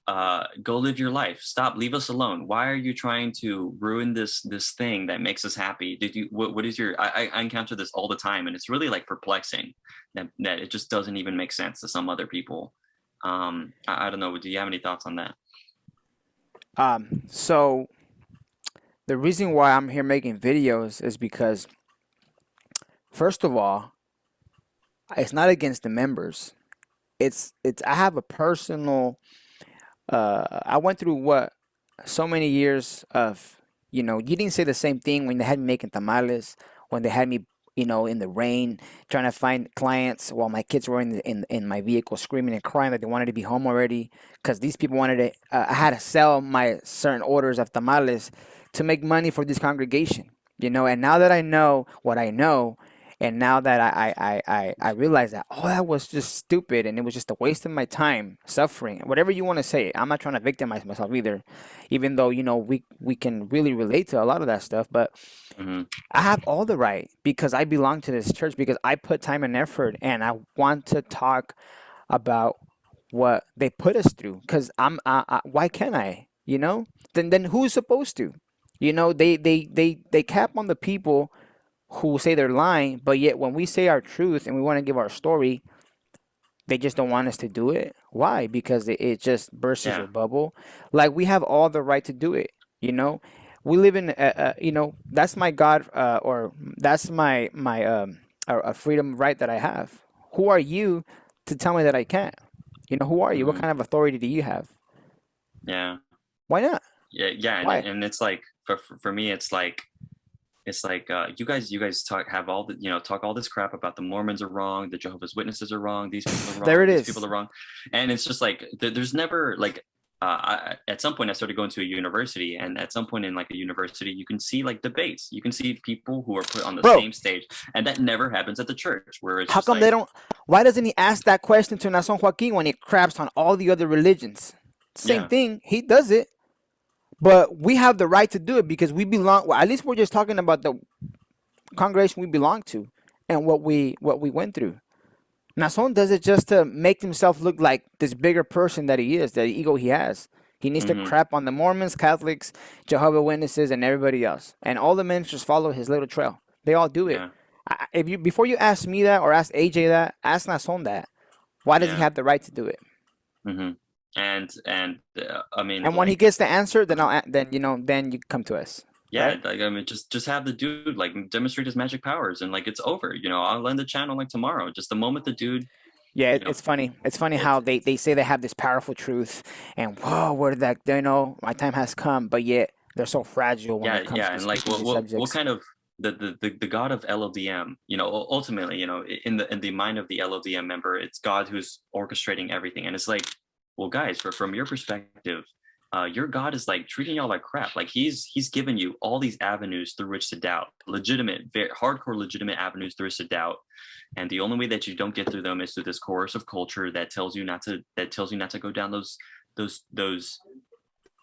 go live your life, leave us alone? Why are you trying to ruin this thing that makes us happy? What is your? I encounter this all the time, and it's really like perplexing that it just doesn't even make sense to some other people. I don't know. Do you have any thoughts on that? So the reason why I'm here making videos is because, first of all, it's not against the members. It's I have a personal. I went through so many years of, you didn't say the same thing when they had me making tamales, when they had me, you know, in the rain, trying to find clients while my kids were in my vehicle screaming and crying that they wanted to be home already because these people wanted to. I had to sell my certain orders of tamales to make money for this congregation, you know. And now that I know what I know, and now that I realize that all that was just stupid and it was just a waste of my time, suffering, whatever you want to say. I'm not trying to victimize myself either, even though, you know, we can really relate to a lot of that stuff. But Hmm. I have all the right because I belong to this church, because I put time and effort, and I want to talk about what they put us through. Because why can't I? You know, then who's supposed to? You know, they cap on the people who say they're lying, but yet when we say our truth and we want to give our story, they just don't want us to do it. Why? Because it just bursts Yeah. your bubble. Like, we have all the right to do it. You know, we live in you know, that's my God, or that's my a freedom right that I have. Who are you to tell me that I can't? You know, who are you? What Hmm. kind of authority do you have? Yeah. Why not? Yeah. Why? And it's like for me, it's like you guys have all the, you know, talk all this crap about the Mormons are wrong, the Jehovah's Witnesses are wrong, these people are There wrong, it these is. people are wrong, and it's just like there's never like at some point I started going to a university, and at some point in like a university you can see like debates, you can see people who are put on the Bro, same stage, and that never happens at the church where it's how just come they like, don't? Why doesn't he ask that question to Nason Joaquin when he craps on all the other religions? Same yeah. thing. He does it, but we have the right to do it because we belong. Well, at least we're just talking about the congregation we belong to and what we went through. Nason does it just to make himself look like this bigger person that he is, the ego he has. He needs to Hmm. crap on the Mormons, Catholics, Jehovah Witnesses, and everybody else. And all the ministers follow his little trail. They all do it. Yeah. If you before you ask me that or ask AJ that, ask Nason that. Why does he Yeah. have the right to do it? Hmm. And I mean, And when he like, gets the answer, then then you know, then you come to us, yeah, right? like, I mean, just have the dude like demonstrate his magic powers, and like it's over. You know, I'll end the channel like tomorrow. Just the moment the dude, Yeah, you know, it's funny. It's funny it's how they say they have this powerful truth, and whoa, where did that? You know, my time has come, but yet they're so fragile when it comes yeah, to and like speaking these what subjects. kind of the god of LLDM, you know, ultimately, you know, in the mind of the LLDM member, it's God who's orchestrating everything, and it's like, well, guys, from your perspective, your God is like treating y'all like crap. Like he's given you all these avenues through which to doubt, legitimate, very hardcore, legitimate avenues through which to doubt, and the only way that you don't get through them is through this coercive culture that tells you not to go down those those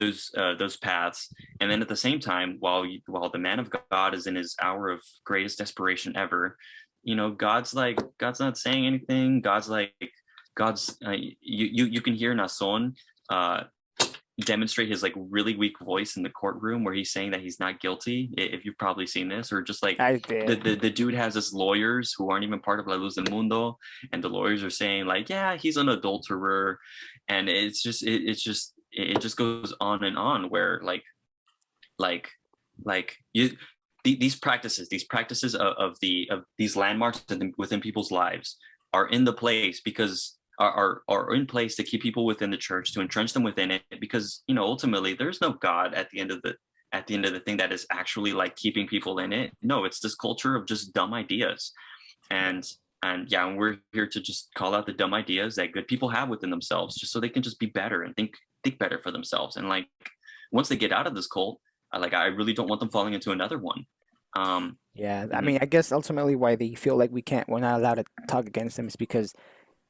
those paths. And then at the same time, while the man of God is in his hour of greatest desperation ever, you know, God's not saying anything. You can hear Nason demonstrate his like really weak voice in the courtroom where he's saying that he's not guilty, if you've probably seen this, or just like I did. the dude has his lawyers who aren't even part of La Luz del Mundo, and the lawyers are saying like, yeah, he's an adulterer, and it just goes on and on where you these practices of these landmarks within people's lives are in the place because are in place to keep people within the church, to entrench them within it, because, you know, ultimately there's no God at the end of the thing that is actually like keeping people in it. No, it's this culture of just dumb ideas. And yeah, and we're here to just call out the dumb ideas that good people have within themselves, just so they can just be better and think better for themselves. And like, once they get out of this cult, I really don't want them falling into another one. Yeah, I Mhm. mean, I guess ultimately why they feel like we're not allowed to talk against them is because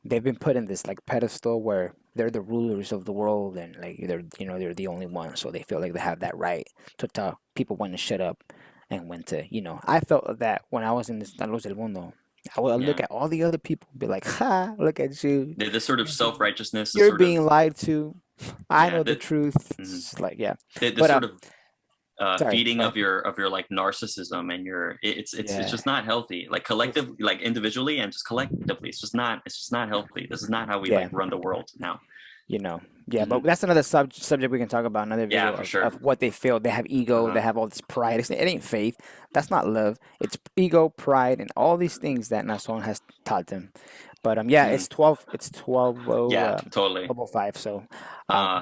they've been put in this like pedestal where they're the rulers of the world, and like they're, you know, they're the only ones, so they feel like they have that right to talk. People want to shut up and when to, you know. I felt that when I was in this La Luz del Mundo. I would look Yeah, at all the other people, and be like, "Ha! Look at you! this sort of You're being, self-righteousness, this you're sort of, being lied to. I yeah, know the truth." mhm. It's just like, yeah, This but sort of sorry, feeding go ahead. of your like narcissism and it's Yeah, just not healthy, like it's, collectively, like individually and just collectively, it's just not healthy. This is not how we like yeah. run the world now. You know, yeah, Hmm. but that's another subject we can talk about, another Yeah, video for of sure. what they feel. They have ego, they Uh-huh. have all this pride. It ain't faith. That's not love. It's ego, pride, and all these things that Nason has taught them. But yeah, Hmm. it's 12 oh Yeah, totally. 12:05. So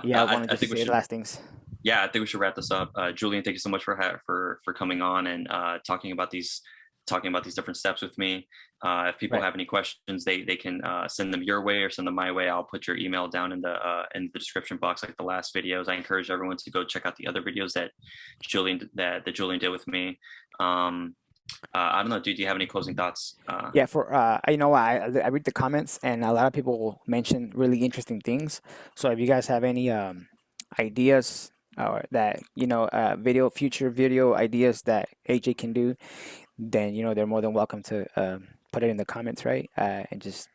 yeah, I I, wanted I to think we say the should, last things. yeah, I think we should wrap this up. Julian, thank you so much for coming on and talking about these talking about these different steps with me. If people Right. have any questions, they can send them your way or send them my way. I'll put your email down in the description box, like the last videos. I encourage everyone to go check out the other videos that Julian did with me. I don't know, dude, do you have any closing thoughts? Yeah, for you know, I read the comments and a lot of people mention really interesting things. So if you guys have any ideas or that future video ideas that AJ can do, then they're more than welcome to put it in the comments, right? And just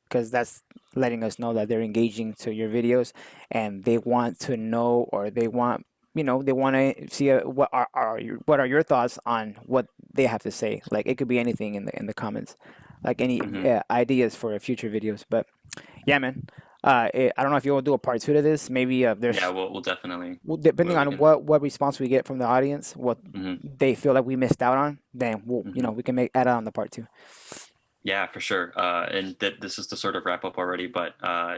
because that's letting us know that they're engaging to your videos and they want to know, or they want they want to see what are your thoughts on what they have to say. Like it could be anything in the comments, like any ideas for future videos. But yeah, man, I don't know if you will do a part 2 to this. Maybe there's Yeah, we'll definitely. depending we on can, what response we get from the audience, what they feel like we missed out on, then we can add on the part 2. Yeah, for sure. And this is to sort of wrap up already, but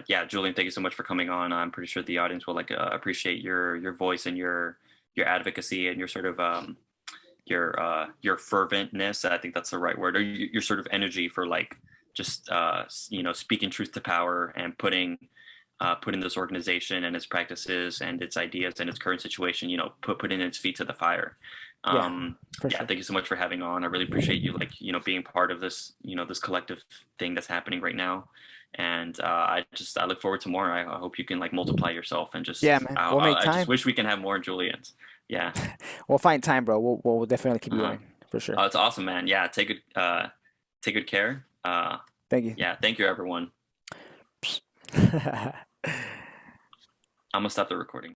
yeah, Julian, thank you so much for coming on. I'm pretty sure the audience will appreciate your voice and your advocacy and your sort of your ferventness. I think that's the right word, or your sort of energy for like just speaking truth to power and putting this organization and its practices and its ideas and its current situation, putting its feet to the fire. For sure. Thank you so much for having on. I really appreciate you, being part of this, this collective thing that's happening right now. And I look forward to more. I hope you can multiply yourself and just, Yeah, man. We'll make I time. just wish we can have more Julians. Yeah. We'll find time, bro. We'll definitely keep you going for sure. Oh, it's awesome, man. Yeah. Take good care. Thank you. Yeah. Thank you, everyone. I'm gonna stop the recording.